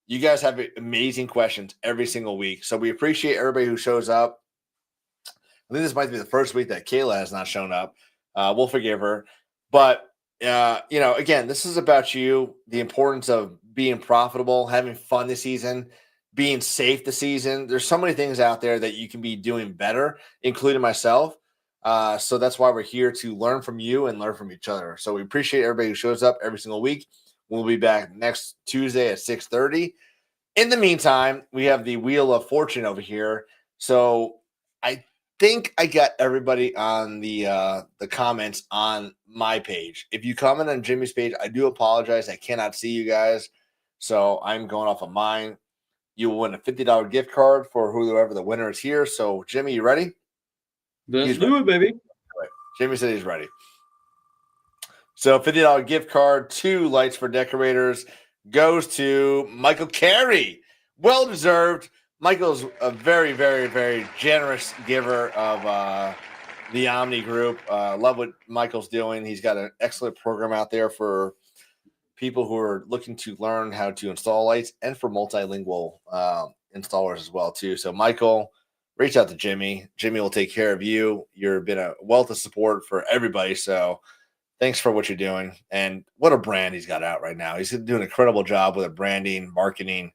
Speaker 1: you guys have amazing questions every single week. So we appreciate everybody who shows up. I think this might be the first week that Kayla has not shown up. We'll forgive her. But, again, this is about you, the importance of being profitable, having fun this season, being safe this season. There's so many things out there that you can be doing better, including myself. So that's why we're here to learn from you and learn from each other. So we appreciate everybody who shows up every single week. We'll be back next Tuesday at 6:30. In the meantime, we have the Wheel of Fortune over here. So I think I got everybody on the comments on my page. If you comment on Jimmy's page, I do apologize. I cannot see you guys. So I'm going off of mine. You will win a $50 gift card for whoever the winner is here. So Jimmy, you ready?
Speaker 2: Let's do it, baby.
Speaker 1: Right. Jimmy said he's ready. So $50 gift card, 2 lights for decorators goes to Michael Carey. Well deserved. Michael's a very, very, very generous giver of the Omni Group. Love what Michael's doing. He's got an excellent program out there for people who are looking to learn how to install lights and for multilingual installers as well too. So Michael, reach out to Jimmy. Jimmy will take care of you. You've been a wealth of support for everybody. So thanks for what you're doing. And what a brand he's got out right now. He's doing an incredible job with branding, marketing.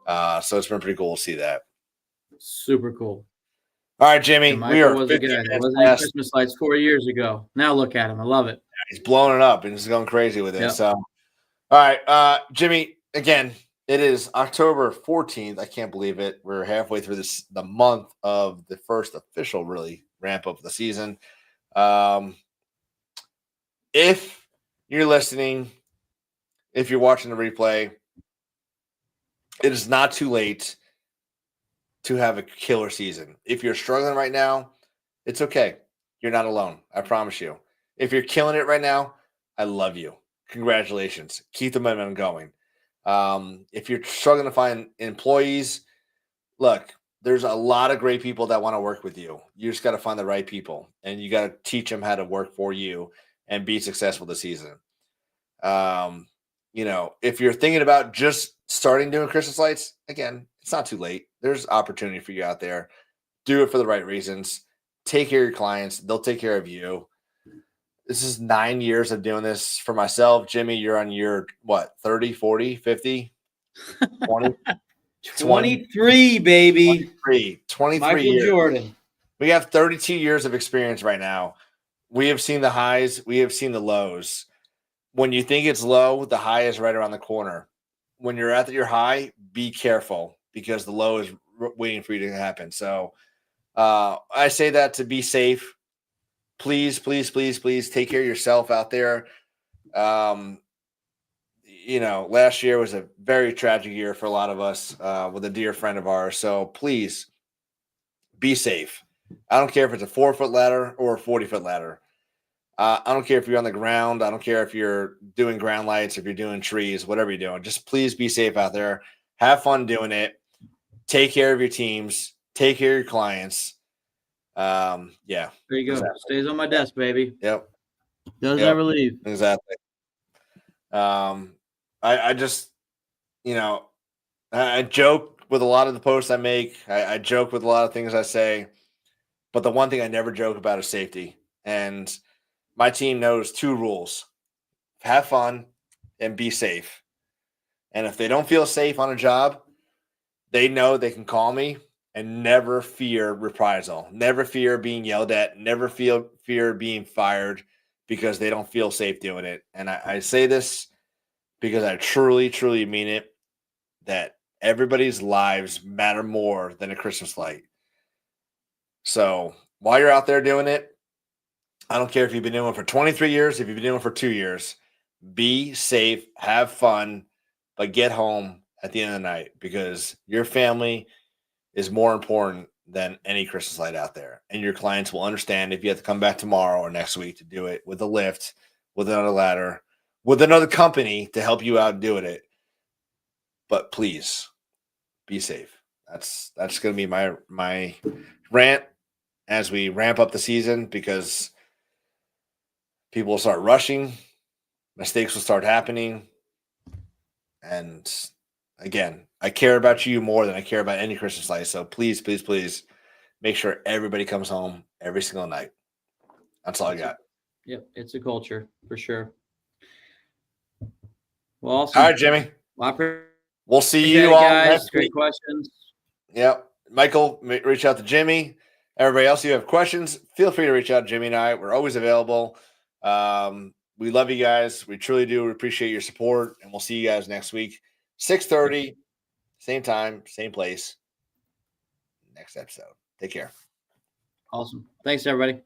Speaker 1: So it's been pretty cool to see that.
Speaker 2: Super cool.
Speaker 1: All right, Jimmy.
Speaker 2: We are wasn't in Christmas lights 4 years ago. Now look at him. I love it.
Speaker 1: He's blowing it up and he's going crazy with it. Yep. So, all right, Jimmy, again, it is October 14th. I can't believe it. We're halfway through the month of the first official really ramp up of the season. If you're listening, if you're watching the replay, it is not too late to have a killer season. If you're struggling right now, it's okay. You're not alone. I promise you. If you're killing it right now, I love you. Congratulations. Keep the momentum going. If you're struggling to find employees, look, there's a lot of great people that want to work with you. You just got to find the right people, and you got to teach them how to work for you and be successful this season. If you're thinking about just starting doing Christmas lights, again, it's not too late. There's opportunity for you out there. Do it for the right reasons. Take care of your clients. They'll take care of you. This is 9 years of doing this for myself. Jimmy, you're on your what, 30, 40, 50, 20,
Speaker 2: 23, baby.
Speaker 1: 23
Speaker 2: Michael
Speaker 1: years.
Speaker 2: Jordan.
Speaker 1: We have 32 years of experience right now. We have seen the highs, we have seen the lows. When you think it's low, the high is right around the corner. When you're at your high, be careful because the low is waiting for you to happen. So I say that to be safe. Please, please, please, please take care of yourself out there. Last year was a very tragic year for a lot of us with a dear friend of ours. So please be safe. I don't care if it's a 4-foot ladder or a 40-foot ladder. I don't care if you're on the ground. I don't care if you're doing ground lights, if you're doing trees, whatever you're doing. Just please be safe out there. Have fun doing it. Take care of your teams. Take care of your clients. Yeah.
Speaker 2: There you go.
Speaker 1: Exactly.
Speaker 2: Stays on my desk, baby.
Speaker 1: Yep.
Speaker 2: Does never leave.
Speaker 1: Exactly. I just, I joke with a lot of the posts I make. I joke with a lot of things I say. But the one thing I never joke about is safety. And my team knows 2 rules: have fun and be safe. And if they don't feel safe on a job, they know they can call me and never fear reprisal, never fear being yelled at, never fear being fired because they don't feel safe doing it. And I say this because I truly, truly mean it, that everybody's lives matter more than a Christmas light. So while you're out there doing it, I don't care if you've been doing it for 23 years, if you've been doing it for 2 years, be safe, have fun, but get home at the end of the night because your family is more important than any Christmas light out there. And your clients will understand if you have to come back tomorrow or next week to do it with a lift, with another ladder, with another company to help you out doing it. But please be safe. That's going to be my rant as we ramp up the season because people will start rushing, mistakes will start happening. And again, I care about you more than I care about any Christmas light. So please, please, please make sure everybody comes home every single night. That's all I got.
Speaker 2: Yep. It's a culture for sure. Well, awesome.
Speaker 1: All right, Jimmy.
Speaker 2: Well,
Speaker 1: we'll see you all
Speaker 2: guys.
Speaker 1: next
Speaker 2: Great
Speaker 1: week.
Speaker 2: Questions.
Speaker 1: Yep. Michael, reach out to Jimmy. Everybody else, you have questions, feel free to reach out to Jimmy and I. We're always available. We love you guys. We truly do. We appreciate your support, and we'll see you guys next week. 6:30, same time, same place. Next episode. Take care.
Speaker 2: Awesome. Thanks, everybody.